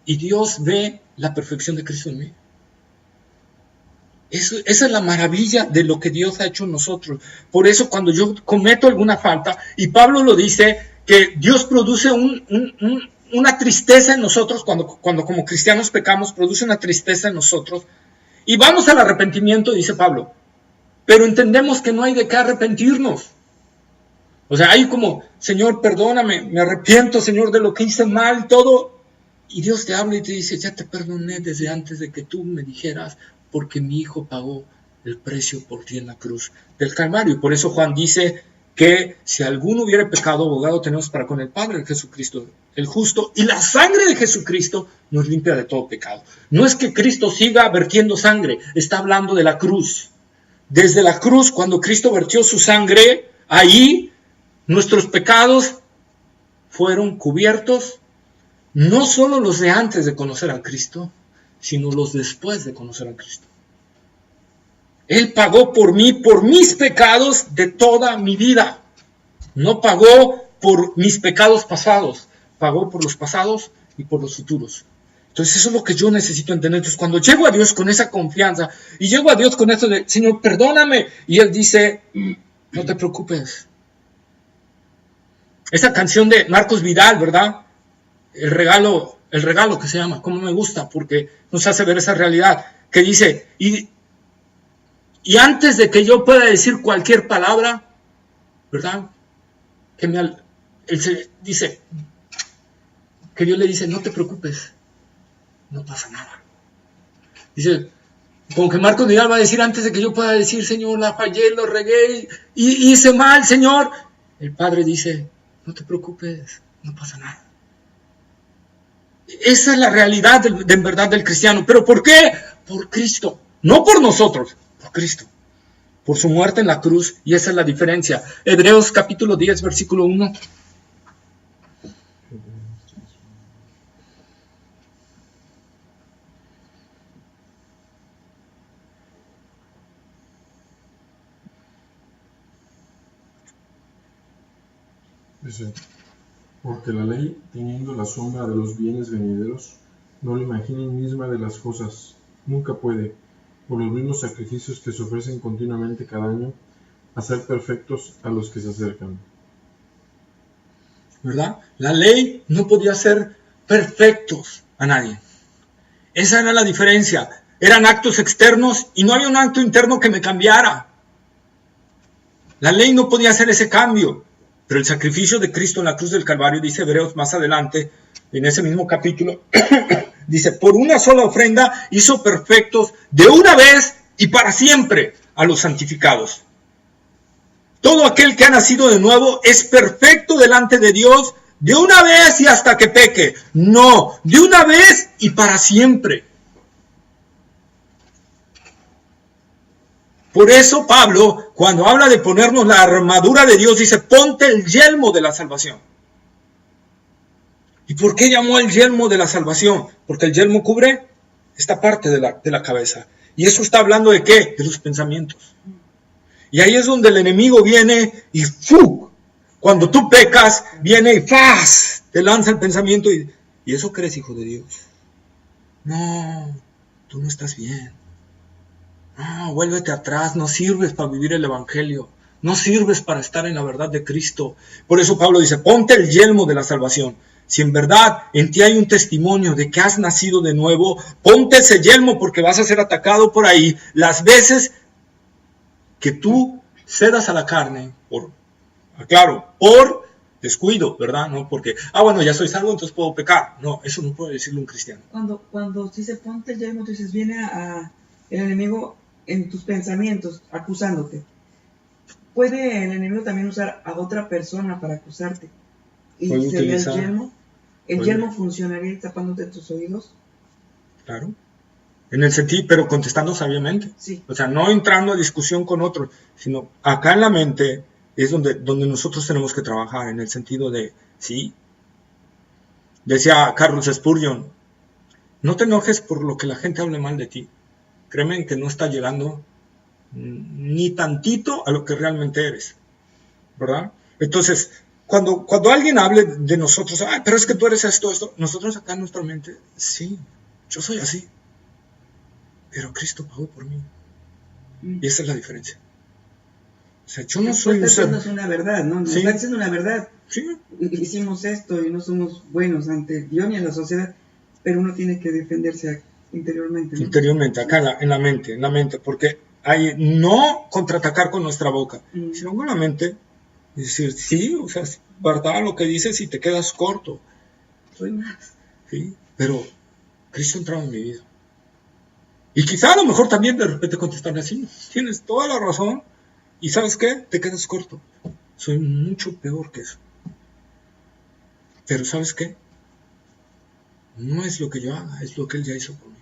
Y Dios ve la perfección de Cristo en mí. Esa es la maravilla de lo que Dios ha hecho en nosotros. Por eso cuando yo cometo alguna falta, y Pablo lo dice, que Dios produce una tristeza en nosotros, cuando como cristianos pecamos, produce una tristeza en nosotros, y vamos al arrepentimiento, dice Pablo. pero entendemos que no hay de qué arrepentirnos. O sea, hay como, Señor, perdóname, me arrepiento, Señor, de lo que hice mal, todo. Y Dios te habla y te dice, ya te perdoné desde antes de que tú me dijeras, porque mi hijo pagó el precio por ti en la cruz del Calvario. Y por eso Juan dice que si alguno hubiera pecado, abogado tenemos para con el Padre, Jesucristo, el justo, y la sangre de Jesucristo nos limpia de todo pecado. No es que Cristo siga vertiendo sangre, está hablando de la cruz. Desde la cruz, cuando Cristo vertió su sangre, ahí nuestros pecados fueron cubiertos, no solo los de antes de conocer a Cristo, sino los después de conocer a Cristo. Él pagó por mí, por mis pecados de toda mi vida. No pagó por mis pecados pasados, pagó por los pasados y por los futuros. Entonces eso es lo que yo necesito entender. Entonces cuando llego a Dios con esa confianza y llego a Dios con esto de, Señor, perdóname, y Él dice, no te preocupes. Esta canción de Marcos Vidal, ¿verdad? El regalo que se llama, cómo me gusta, porque nos hace ver esa realidad, que dice, y antes de que yo pueda decir cualquier palabra, ¿verdad? Él dice, que Dios le dice, no te preocupes, no pasa nada. Dice, como que Marcos Vidal va a decir, antes de que yo pueda decir, Señor, la fallé, lo regué, y hice mal, Señor. El Padre dice, no te preocupes, no pasa nada. Esa es la realidad en verdad del cristiano. ¿Pero por qué? Por Cristo. No por nosotros, por Cristo. Por su muerte en la cruz. Y esa es la diferencia. Hebreos capítulo 10, versículo 1. Dice, porque la ley, teniendo la sombra de los bienes venideros, no la imagina misma de las cosas, nunca puede, por los mismos sacrificios que se ofrecen continuamente cada año, hacer perfectos a los que se acercan. ¿Verdad? La ley no podía hacer perfectos a nadie. Esa era la diferencia. Eran actos externos y no había un acto interno que me cambiara. La ley no podía hacer ese cambio. Pero el sacrificio de Cristo en la cruz del Calvario, dice Hebreos más adelante, en ese mismo capítulo, dice, por una sola ofrenda hizo perfectos de una vez y para siempre a los santificados. Todo aquel que ha nacido de nuevo es perfecto delante de Dios de una vez y hasta que peque. No, de una vez y para siempre. Por eso Pablo, cuando habla de ponernos la armadura de Dios, dice, ponte el yelmo de la salvación. ¿Y por qué llamó el yelmo de la salvación? Porque el yelmo cubre esta parte de la cabeza. Y eso está hablando de ¿qué? De los pensamientos. Y ahí es donde el enemigo viene y ¡fu! Cuando tú pecas, viene y ¡faz! Te lanza el pensamiento y ¿eso crees, hijo de Dios? No, tú no estás bien. No, vuélvete atrás, no sirves para vivir el evangelio, no sirves para estar en la verdad de Cristo. Por eso Pablo dice, ponte el yelmo de la salvación. Si en verdad en ti hay un testimonio de que has nacido de nuevo, ponte ese yelmo porque vas a ser atacado por ahí las veces que tú cedas a la carne, por descuido, ¿verdad? No porque, bueno, ya soy salvo, entonces puedo pecar. No, eso no puede decirlo un cristiano. Cuando dice ponte el yelmo, entonces viene el enemigo en tus pensamientos, acusándote. ¿Puede el enemigo también usar a otra persona para acusarte? ¿Y sería el yelmo? ¿El yelmo funcionaría tapándote tus oídos? Claro. En el sentido, pero contestando sabiamente. Sí. O sea, no entrando a discusión con otros, sino acá en la mente es donde nosotros tenemos que trabajar, en el sentido de, sí. Decía Carlos Spurgeon, no te enojes por lo que la gente hable mal de ti. Créeme que no está llegando ni tantito a lo que realmente eres, ¿verdad? Entonces, cuando alguien hable de nosotros, pero es que tú eres esto, nosotros acá en nuestra mente, sí, yo soy así, pero Cristo pagó por mí. Y esa es la diferencia. O sea, yo no soy un ser. Es una verdad, ¿no? Nos está diciendo una verdad. Sí. Hicimos esto y no somos buenos ante Dios ni en la sociedad, pero uno tiene que defenderse interiormente, ¿no? Interiormente, acá en la mente, porque no contraatacar con nuestra boca, sino con la mente. Y decir, sí, o sea, es verdad lo que dices y te quedas corto. Soy más. ¿Sí? Pero Cristo ha entrado en mi vida. Y quizá a lo mejor también de repente contestarle así, tienes toda la razón, y ¿sabes qué? Te quedas corto. Soy mucho peor que eso. Pero ¿sabes qué? No es lo que yo haga, es lo que Él ya hizo por mí.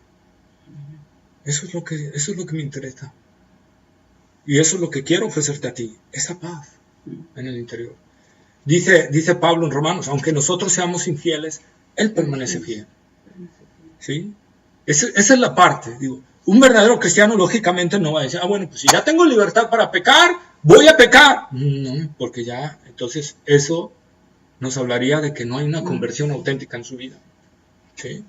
Eso es lo que me interesa. Y eso es lo que quiero ofrecerte a ti, esa paz en el interior. Dice Pablo en Romanos, aunque nosotros seamos infieles, Él permanece fiel. ¿Sí? Esa es la parte. Digo, un verdadero cristiano lógicamente no va a decir, bueno, pues si ya tengo libertad para pecar, voy a pecar. No, porque ya, entonces eso nos hablaría de que no hay una conversión auténtica en su vida. ¿Sí?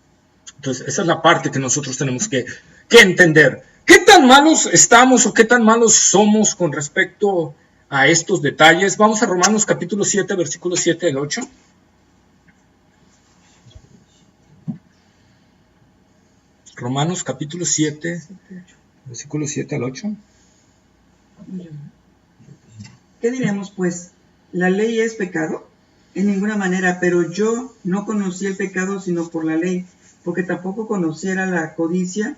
Entonces esa es la parte que nosotros tenemos que entender. ¿Qué tan malos estamos o qué tan malos somos con respecto a estos detalles? Vamos a Romanos capítulo 7, versículos 7 al 8. Romanos capítulo 7, versículos 7 al 8. ¿Qué diremos pues? ¿La ley es pecado? En ninguna manera, pero yo no conocí el pecado sino por la ley, porque tampoco conociera la codicia,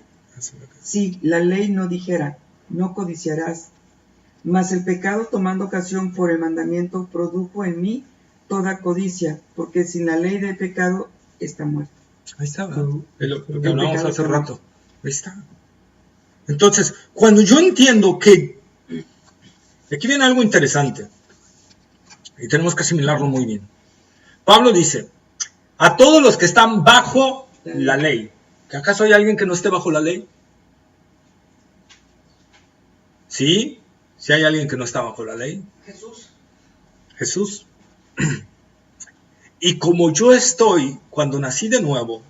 si la ley no dijera, no codiciarás. Mas el pecado, tomando ocasión por el mandamiento, produjo en mí toda codicia, porque sin la ley del pecado está muerto. Ahí está, lo que hablábamos hace rato. Ahí está. Entonces, cuando yo entiendo que aquí viene algo interesante, y tenemos que asimilarlo muy bien. Pablo dice, a todos los que están bajo la ley. ¿Que acaso hay alguien que no esté bajo la ley? ¿Sí? ¿Sí hay alguien que no está bajo la ley? Jesús. Y como yo estoy, cuando nací de nuevo,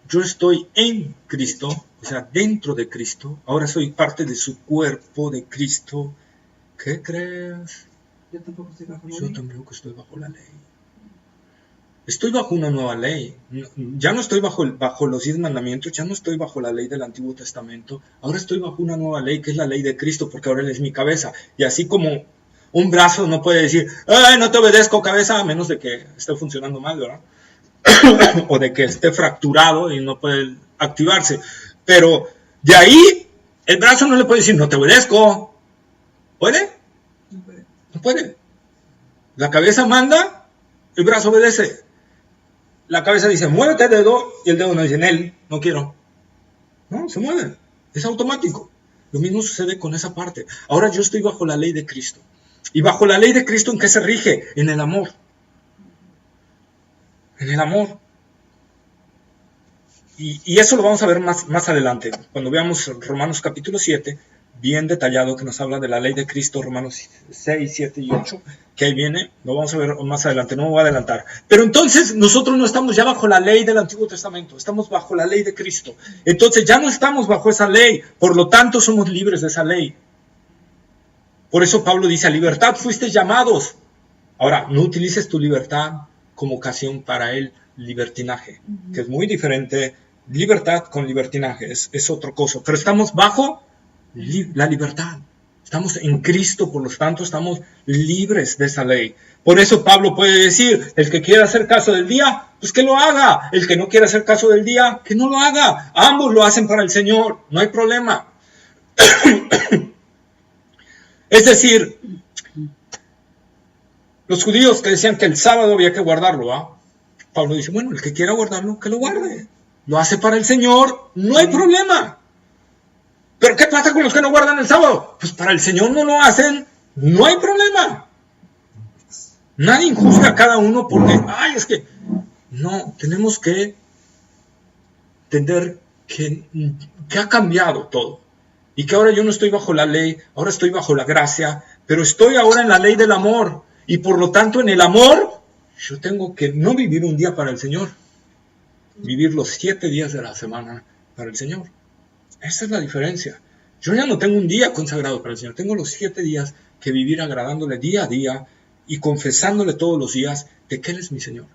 yo estoy en Cristo, o sea, dentro de Cristo, ahora soy parte de su cuerpo de Cristo. ¿Qué crees? Yo tampoco estoy bajo la ley. Yo tampoco estoy bajo la ley. Estoy bajo una nueva ley. Ya no estoy bajo los 10 mandamientos, ya no estoy bajo la ley del Antiguo Testamento. Ahora estoy bajo una nueva ley, que es la ley de Cristo, porque ahora Él es mi cabeza. Y así como un brazo no puede decir, ¡ay, no te obedezco, cabeza! A menos de que esté funcionando mal, ¿verdad? O de que esté fracturado y no puede activarse. Pero de ahí, el brazo no le puede decir, no te obedezco. ¿Puede? No puede. La cabeza manda, el brazo obedece. La cabeza dice, muévete el dedo, y el dedo no dice, él, no quiero. No, se mueve. Es automático. Lo mismo sucede con esa parte. Ahora yo estoy bajo la ley de Cristo. ¿Y bajo la ley de Cristo en qué se rige? En el amor. En el amor. Y eso lo vamos a ver más adelante, cuando veamos Romanos capítulo 7, bien detallado, que nos habla de la ley de Cristo, Romanos 6, 7 y 8, que ahí viene, lo vamos a ver más adelante, no me voy a adelantar. Pero entonces nosotros no estamos ya bajo la ley del Antiguo Testamento, estamos bajo la ley de Cristo. Entonces ya no estamos bajo esa ley, por lo tanto somos libres de esa ley. Por eso Pablo dice, a libertad fuisteis llamados. Ahora, no utilices tu libertad como ocasión para el libertinaje, que es muy diferente. Libertad con libertinaje es otra cosa, pero estamos bajo la libertad. Estamos en Cristo, por lo tanto estamos libres de esa ley. Por eso Pablo puede decir, el que quiera hacer caso del día, pues que lo haga. El que no quiera hacer caso del día, que no lo haga. Ambos lo hacen para el Señor, no hay problema. Es decir, los judíos que decían que el sábado había que guardarlo, Pablo dice, bueno, el que quiera guardarlo, que lo guarde. Lo hace para el Señor, no hay problema. ¿Pero qué pasa con los que no guardan el sábado? Pues para el Señor no lo hacen, no hay problema. Nadie juzga a cada uno porque, es que... No, tenemos que entender que ha cambiado todo. Y que ahora yo no estoy bajo la ley, ahora estoy bajo la gracia, pero estoy ahora en la ley del amor. Y por lo tanto en el amor, yo tengo que no vivir un día para el Señor. Vivir los 7 días de la semana para el Señor. Esa es la diferencia. Yo ya no tengo un día consagrado para el Señor. Tengo los 7 días que vivir agradándole día a día y confesándole todos los días de que Él es mi Señor.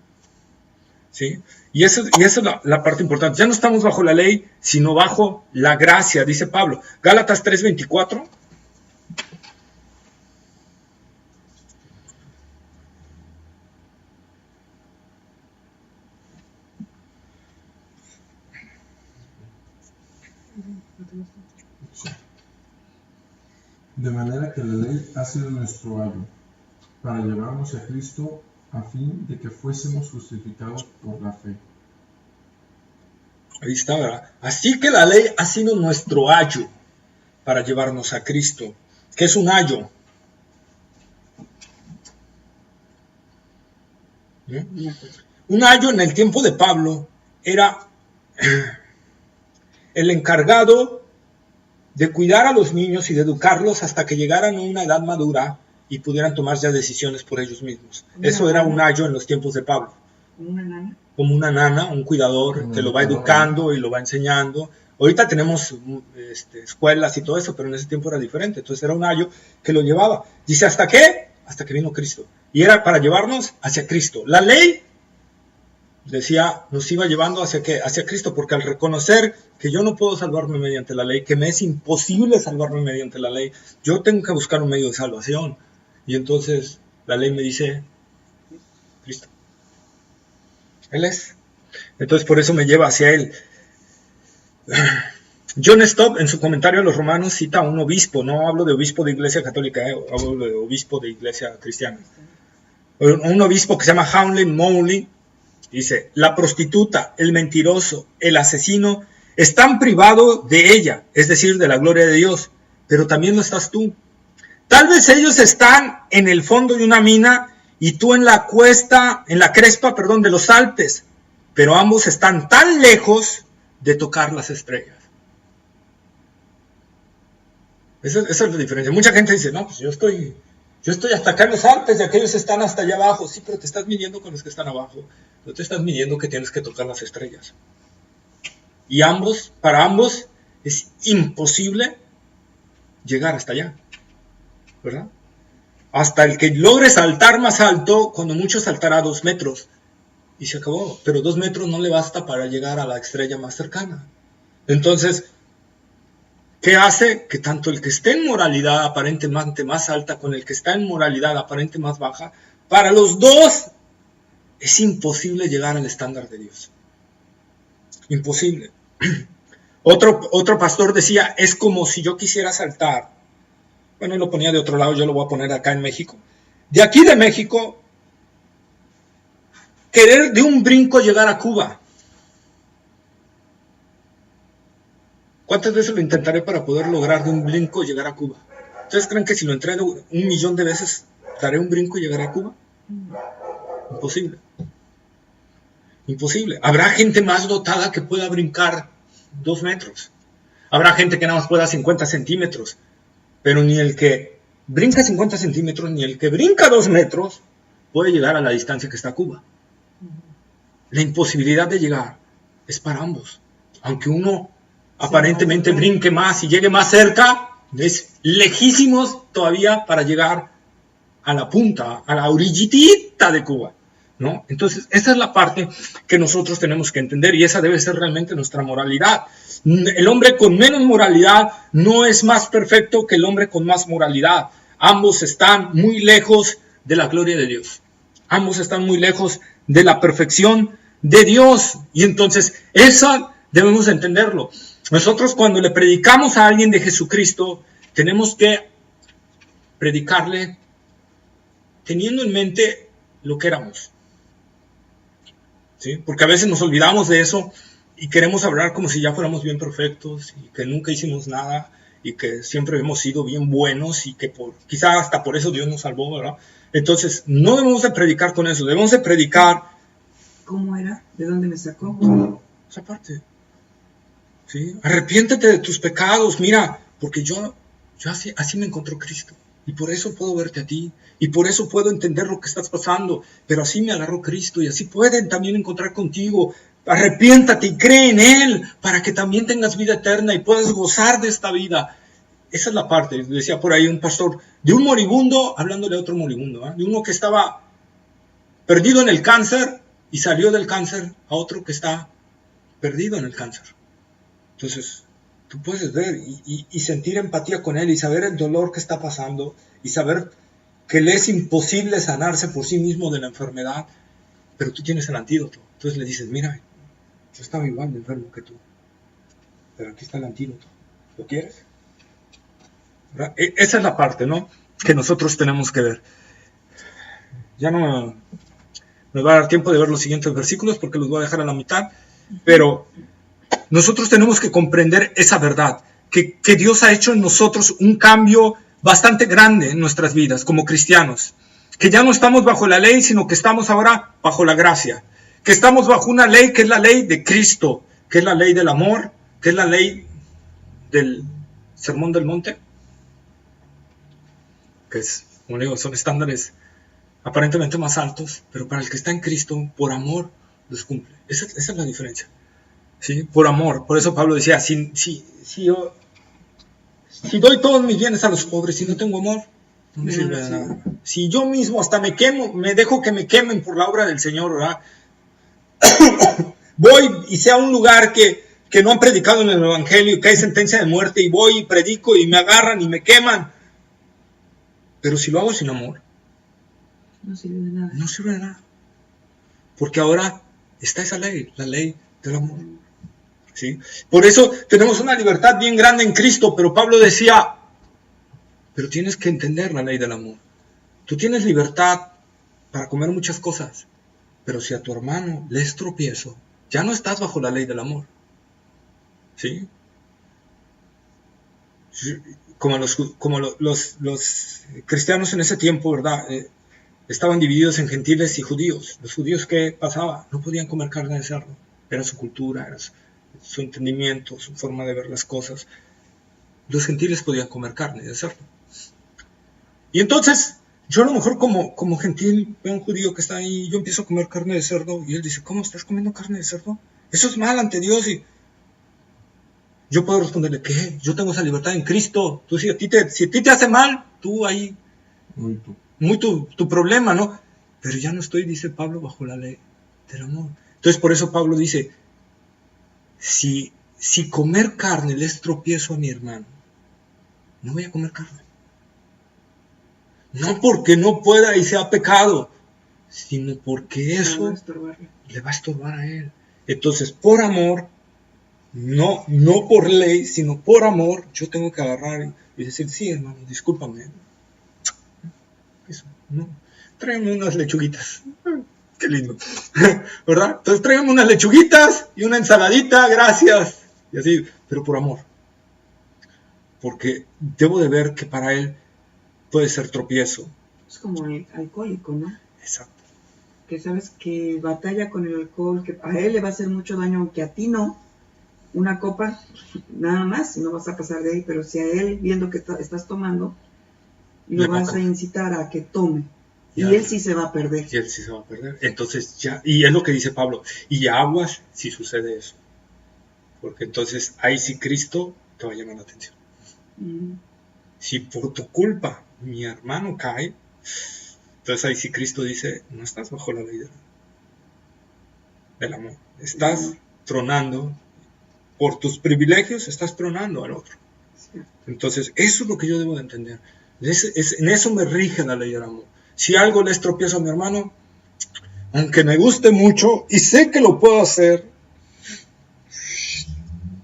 ¿Sí? Y esa es la parte importante. Ya no estamos bajo la ley, sino bajo la gracia, dice Pablo. Gálatas 3:24. De manera que la ley ha sido nuestro ayo, para llevarnos a Cristo a fin de que fuésemos justificados por la fe. Ahí está, ¿verdad? Así que la ley ha sido nuestro ayo para llevarnos a Cristo. ¿Qué es un ayo? Un ayo en el tiempo de Pablo era el encargado de cuidar a los niños y de educarlos hasta que llegaran a una edad madura y pudieran tomar ya decisiones por ellos mismos. Eso era un ayo en los tiempos de Pablo. ¿Como una nana? Como una nana, un cuidador que lo va educando y lo va enseñando. Ahorita tenemos escuelas y todo eso, pero en ese tiempo era diferente. Entonces era un ayo que lo llevaba. Dice, ¿hasta qué? Hasta que vino Cristo. Y era para llevarnos hacia Cristo. La ley, decía, nos iba llevando hacia ¿qué? Hacia Cristo, porque al reconocer que yo no puedo salvarme mediante la ley, que me es imposible salvarme mediante la ley, yo tengo que buscar un medio de salvación. Y entonces la ley me dice, Cristo. Él es. Entonces por eso me lleva hacia Él. John Stott en su comentario a los Romanos cita a un obispo, no hablo de obispo de iglesia católica, hablo de obispo de iglesia cristiana. Un obispo que se llama Howley Mowley dice, la prostituta, el mentiroso, el asesino están privados de ella, es decir, de la gloria de Dios, pero también lo estás tú. Tal vez ellos están en el fondo de una mina y tú en la crespa, de los Alpes, pero ambos están tan lejos de tocar las estrellas. Esa es la diferencia. Mucha gente dice, no, pues yo estoy hasta acá en los Alpes y aquellos están hasta allá abajo. Sí, pero te estás midiendo con los que están abajo. No te estás midiendo que tienes que tocar las estrellas. Y para ambos es imposible llegar hasta allá, ¿verdad? Hasta el que logre saltar más alto, cuando mucho saltará 2 metros y se acabó, pero 2 metros no le basta para llegar a la estrella más cercana. Entonces, ¿qué hace? Que tanto el que esté en moralidad aparentemente más alta con el que está en moralidad aparentemente más baja, para los dos es imposible llegar al estándar de Dios. Imposible. Otro pastor decía, es como si yo quisiera saltar. Bueno, él lo ponía de otro lado, yo lo voy a poner acá en México. De aquí de México, querer de un brinco llegar a Cuba. ¿Cuántas veces lo intentaré para poder lograr de un brinco llegar a Cuba? ¿Ustedes creen que si lo entreno 1,000,000 de veces, daré un brinco y llegaré a Cuba? Imposible. Imposible. Habrá gente más dotada que pueda brincar 2 metros. Habrá gente que nada más pueda 50 centímetros. Pero ni el que brinca 50 centímetros, ni el que brinca 2 metros, puede llegar a la distancia que está Cuba. La imposibilidad de llegar es para ambos. Aunque uno aparentemente brinque más y llegue más cerca, es lejísimos todavía para llegar a la punta, a la orillitita de Cuba, ¿no? Entonces, esa es la parte que nosotros tenemos que entender y esa debe ser realmente nuestra moralidad. El hombre con menos moralidad no es más perfecto que el hombre con más moralidad. Ambos están muy lejos de la gloria de Dios. Ambos están muy lejos de la perfección de Dios. Y entonces, eso debemos entenderlo. Nosotros cuando le predicamos a alguien de Jesucristo, tenemos que predicarle teniendo en mente lo que éramos. ¿Sí? Porque a veces nos olvidamos de eso y queremos hablar como si ya fuéramos bien perfectos y que nunca hicimos nada y que siempre hemos sido bien buenos y que quizá hasta por eso Dios nos salvó, ¿verdad? Entonces, no debemos de predicar con eso, debemos de predicar. ¿Cómo era? ¿De dónde me sacó? Esa parte. ¿Sí? Arrepiéntete de tus pecados, mira, porque yo así me encontró Cristo. Y por eso puedo verte a ti. Y por eso puedo entender lo que estás pasando. Pero así me agarró Cristo. Y así pueden también encontrar contigo. Arrepiéntate y cree en Él. Para que también tengas vida eterna y puedas gozar de esta vida. Esa es la parte. Decía por ahí un pastor. De un moribundo, hablándole a otro moribundo. De uno que estaba perdido en el cáncer. y salió del cáncer a otro que está perdido en el cáncer. Entonces, tú puedes ver y sentir empatía con él y saber el dolor que está pasando y saber que le es imposible sanarse por sí mismo de la enfermedad, pero tú tienes el antídoto. Entonces le dices, mira, yo estaba igual de enfermo que tú, pero aquí está el antídoto. ¿Lo quieres? ¿Verdad? Esa es la parte, ¿no?, que nosotros tenemos que ver. Ya no me va a dar tiempo de ver los siguientes versículos porque los voy a dejar a la mitad, pero nosotros tenemos que comprender esa verdad, que Dios ha hecho en nosotros un cambio bastante grande en nuestras vidas como cristianos, que ya no estamos bajo la ley, sino que estamos ahora bajo la gracia, que estamos bajo una ley que es la ley de Cristo, que es la ley del amor, que es la ley del Sermón del Monte, que es, como digo, son estándares aparentemente más altos, pero para el que está en Cristo, por amor, los cumple. Esa es la diferencia. ¿Sí? Por amor. Por eso Pablo decía, si doy todos mis bienes a los pobres y no tengo amor, no me sirve de nada. Si yo mismo hasta me quemo, me dejo que me quemen por la obra del Señor, ¿verdad? Voy y sea un lugar que no han predicado en el Evangelio y que hay sentencia de muerte, y voy y predico y me agarran y me queman. Pero si lo hago sin amor, no sirve de nada. No sirve de nada. Porque ahora está esa ley, la ley del amor. ¿Sí? Por eso tenemos una libertad bien grande en Cristo, pero Pablo decía, pero tienes que entender la ley del amor. Tú tienes libertad para comer muchas cosas, pero si a tu hermano le es tropiezo, ya no estás bajo la ley del amor. ¿Sí? Como los cristianos en ese tiempo, ¿verdad? Estaban divididos en gentiles y judíos. Los judíos, ¿qué pasaba? No podían comer carne de cerdo. Era su cultura, era su entendimiento, su forma de ver las cosas. Los gentiles podían comer carne de cerdo. Y entonces, yo a lo mejor como gentil veo a un judío que está ahí y yo empiezo a comer carne de cerdo y él dice, ¿cómo estás comiendo carne de cerdo? Eso es mal ante Dios. Y yo puedo responderle, ¿qué? Yo tengo esa libertad en Cristo. Tú, si a ti te hace mal, tú ahí... Muy tu problema, ¿no? Pero ya no estoy, dice Pablo, bajo la ley del amor. Entonces por eso Pablo dice, si comer carne le es tropiezo a mi hermano, no voy a comer carne. No porque no pueda y sea pecado, sino porque eso le va a estorbar a él. Entonces por amor, no por ley, sino por amor, yo tengo que agarrar y decir, sí hermano, discúlpame. Eso, no. Tráigame unas lechuguitas. Qué lindo. ¿Verdad? Entonces tráigame unas lechuguitas y una ensaladita, gracias. Y así, pero por amor. Porque debo de ver que para él puede ser tropiezo. Es como el alcohólico, ¿no? Exacto. Que sabes que batalla con el alcohol, que a él le va a hacer mucho daño, aunque a ti no. Una copa, nada más, y no vas a pasar de ahí, pero si a él, viendo que estás tomando, lo vas a incitar a que tome. Ya. Y él sí se va a perder. Y él sí se va a perder. Entonces ya, y es lo que dice Pablo, y aguas si sucede eso. Porque entonces ahí sí Cristo te va a llamar la atención. Si por tu culpa mi hermano cae, entonces ahí sí Cristo dice, no estás bajo la ley del amor. Estás tronando, por tus privilegios estás tronando al otro. Entonces eso es lo que yo debo de entender. En eso me rige la ley del amor. Si algo le es tropiezo a mi hermano, aunque me guste mucho y sé que lo puedo hacer,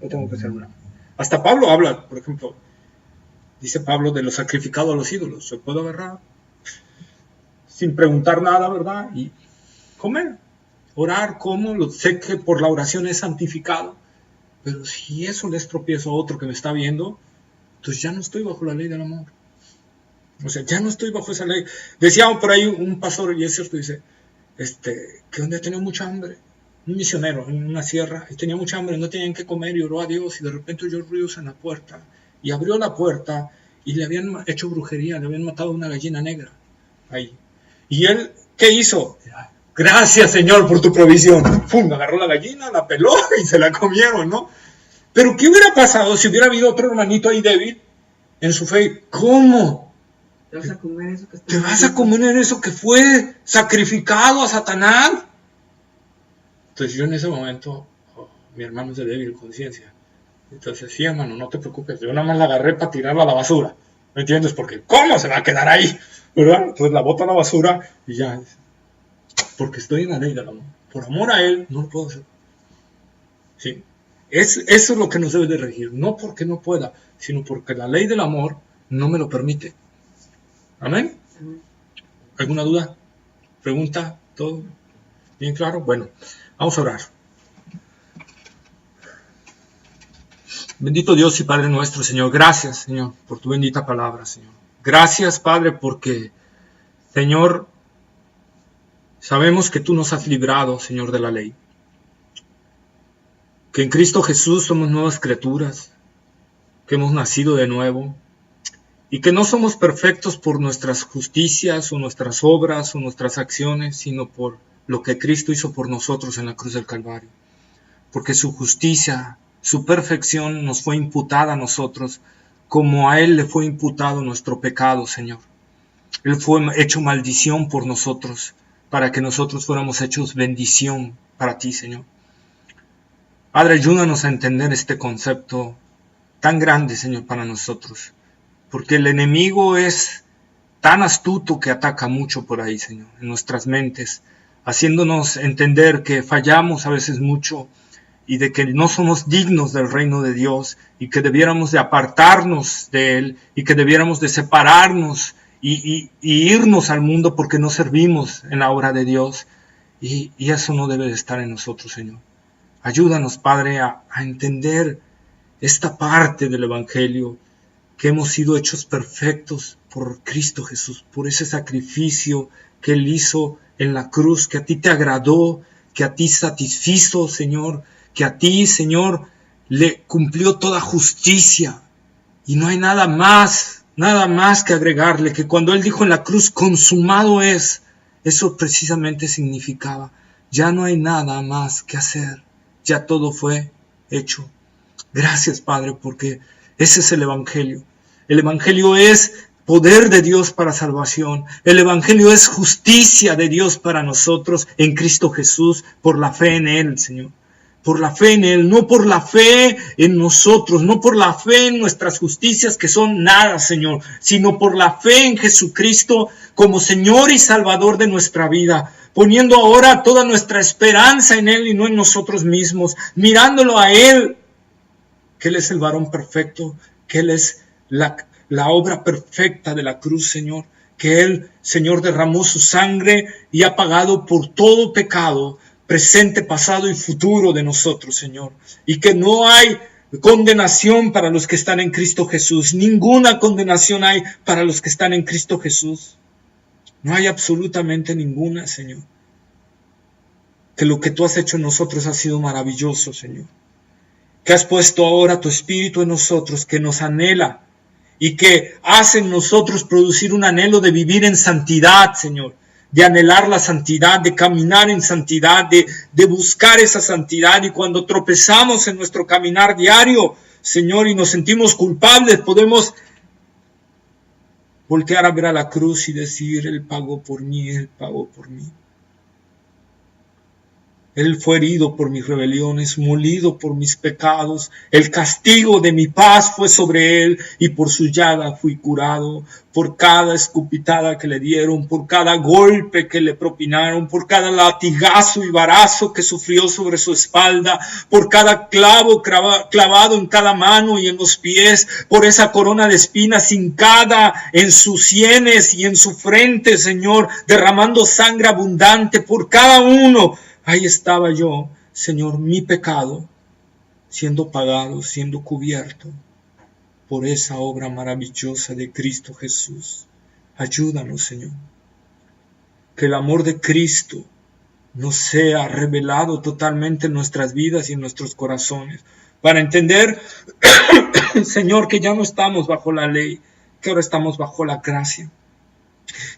yo tengo que hacer una. Hasta Pablo habla, por ejemplo, dice Pablo de lo sacrificado a los ídolos. Yo puedo agarrar sin preguntar nada, ¿verdad? Y comer, orar, como, sé que por la oración es santificado, pero si eso le es tropiezo a otro que me está viendo, entonces ya no estoy bajo la ley del amor. O sea, ya no estoy bajo esa ley. Decía por ahí un pastor, y es cierto, dice, que donde tenía mucha hambre, un misionero en una sierra, y tenía mucha hambre, no tenían que comer, y oró a Dios, y de repente oyó ruidos en la puerta, y abrió la puerta, y le habían hecho brujería, le habían matado una gallina negra, ahí. Y él, ¿qué hizo? Gracias, Señor, por tu provisión. ¡Pum! Agarró la gallina, la peló, y se la comieron, ¿no? Pero ¿qué hubiera pasado si hubiera habido otro hermanito ahí débil en su fe? ¿Cómo? ¿Te vas a comer eso que ¿Te vas a comer eso que fue sacrificado a Satanás? Entonces yo en ese momento, mi hermano es de débil conciencia. Entonces, sí, hermano, no te preocupes. Yo nada más la agarré para tirarla a la basura. ¿Me entiendes? Porque ¿cómo se va a quedar ahí? ¿Verdad? Entonces la boto a la basura y ya. Porque estoy en la ley del amor. Por amor a él, no lo puedo hacer. ¿Sí? Eso es lo que nos debe de regir. No porque no pueda, sino porque la ley del amor no me lo permite. ¿Amén? ¿Alguna duda? ¿Pregunta? ¿Todo bien claro? Bueno, vamos a orar. Bendito Dios y Padre nuestro, Señor. Gracias, Señor, por tu bendita palabra, Señor. Gracias, Padre, porque, Señor, sabemos que tú nos has librado, Señor, de la ley. Que en Cristo Jesús somos nuevas criaturas, que hemos nacido de nuevo, y que no somos perfectos por nuestras justicias o nuestras obras o nuestras acciones, sino por lo que Cristo hizo por nosotros en la cruz del Calvario. Porque su justicia, su perfección nos fue imputada a nosotros, como a Él le fue imputado nuestro pecado, Señor. Él fue hecho maldición por nosotros, para que nosotros fuéramos hechos bendición para ti, Señor. Padre, ayúdanos a entender este concepto tan grande, Señor, para nosotros. Porque el enemigo es tan astuto que ataca mucho por ahí, Señor, en nuestras mentes, haciéndonos entender que fallamos a veces mucho, y de que no somos dignos del reino de Dios, y que debiéramos de apartarnos de Él, y que debiéramos de separarnos y irnos al mundo porque no servimos en la obra de Dios, y eso no debe de estar en nosotros, Señor. Ayúdanos, Padre, a entender esta parte del Evangelio, que hemos sido hechos perfectos por Cristo Jesús, por ese sacrificio que Él hizo en la cruz, que a ti te agradó, que a ti satisfizo, Señor, que a ti, Señor, le cumplió toda justicia, y no hay nada más que agregarle, que cuando Él dijo en la cruz, consumado es, eso precisamente significaba, ya no hay nada más que hacer, ya todo fue hecho. Gracias, Padre, porque ese es el Evangelio. El Evangelio es poder de Dios para salvación. El Evangelio es justicia de Dios para nosotros en Cristo Jesús, por la fe en Él, Señor. Por la fe en Él, no por la fe en nosotros, no por la fe en nuestras justicias que son nada, Señor, sino por la fe en Jesucristo como Señor y Salvador de nuestra vida, poniendo ahora toda nuestra esperanza en Él y no en nosotros mismos, mirándolo a Él, que Él es el varón perfecto, que Él es la obra perfecta de la cruz, Señor, que Él, Señor, derramó su sangre y ha pagado por todo pecado, presente, pasado y futuro de nosotros, Señor, y que no hay condenación para los que están en Cristo Jesús, ninguna condenación hay para los que están en Cristo Jesús, no hay absolutamente ninguna, Señor, que lo que tú has hecho en nosotros ha sido maravilloso, Señor, que has puesto ahora tu Espíritu en nosotros, que nos anhela y que hace en nosotros producir un anhelo de vivir en santidad, Señor, de anhelar la santidad, de caminar en santidad, de buscar esa santidad, y cuando tropezamos en nuestro caminar diario, Señor, y nos sentimos culpables, podemos voltear a ver a la cruz y decir, Él pagó por mí, Él pagó por mí. Él fue herido por mis rebeliones, molido por mis pecados. El castigo de mi paz fue sobre Él, y por su llaga fui curado. Por cada escupitada que le dieron, por cada golpe que le propinaron, por cada latigazo y varazo que sufrió sobre su espalda, por cada clavo clavado en cada mano y en los pies, por esa corona de espinas hincada en sus sienes y en su frente, Señor, derramando sangre abundante por cada uno. Ahí estaba yo, Señor, mi pecado, siendo pagado, siendo cubierto por esa obra maravillosa de Cristo Jesús. Ayúdanos, Señor, que el amor de Cristo nos sea revelado totalmente en nuestras vidas y en nuestros corazones, para entender, Señor, que ya no estamos bajo la ley, que ahora estamos bajo la gracia,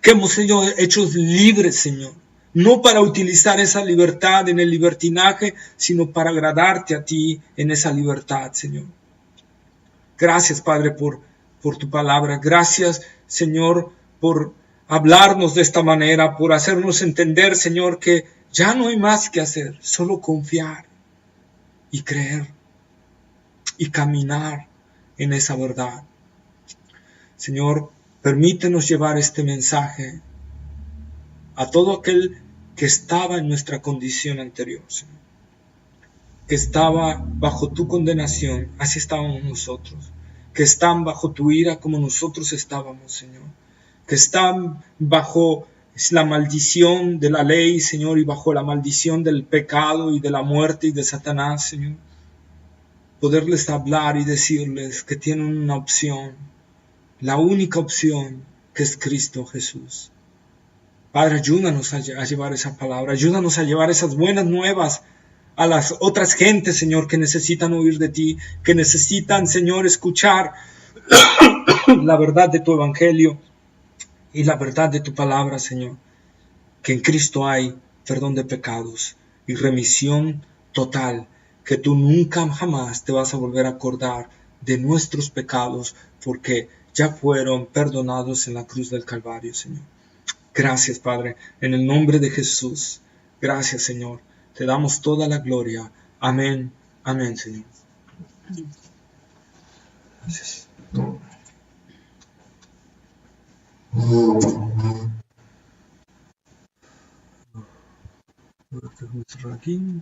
que hemos sido hechos libres, Señor, no para utilizar esa libertad en el libertinaje, sino para agradarte a ti en esa libertad, Señor. Gracias, Padre, por tu palabra. Gracias, Señor, por hablarnos de esta manera, por hacernos entender, Señor, que Ya no hay más que hacer, solo confiar y creer y caminar en esa verdad. Señor, permítenos llevar este mensaje a todo aquel que estaba en nuestra condición anterior, Señor, que estaba bajo tu condenación, así estábamos nosotros, que están bajo tu ira como nosotros estábamos, Señor, que están bajo la maldición de la ley, Señor, y bajo la maldición del pecado y de la muerte y de Satanás, Señor. Poderles hablar y decirles que tienen una opción, la única opción, que es Cristo Jesús. Padre, ayúdanos a llevar esa palabra, ayúdanos a llevar esas buenas nuevas a las otras gentes, Señor, que necesitan oír de ti, que necesitan, Señor, escuchar la verdad de tu evangelio y la verdad de tu palabra, Señor, que en Cristo hay perdón de pecados y remisión total, que tú nunca jamás te vas a volver a acordar de nuestros pecados, porque ya fueron perdonados en la cruz del Calvario, Señor. Gracias, Padre, en el nombre de Jesús. Gracias, Señor. Te damos toda la gloria. Amén. Amén, Señor. Gracias. Voy a cerrar aquí.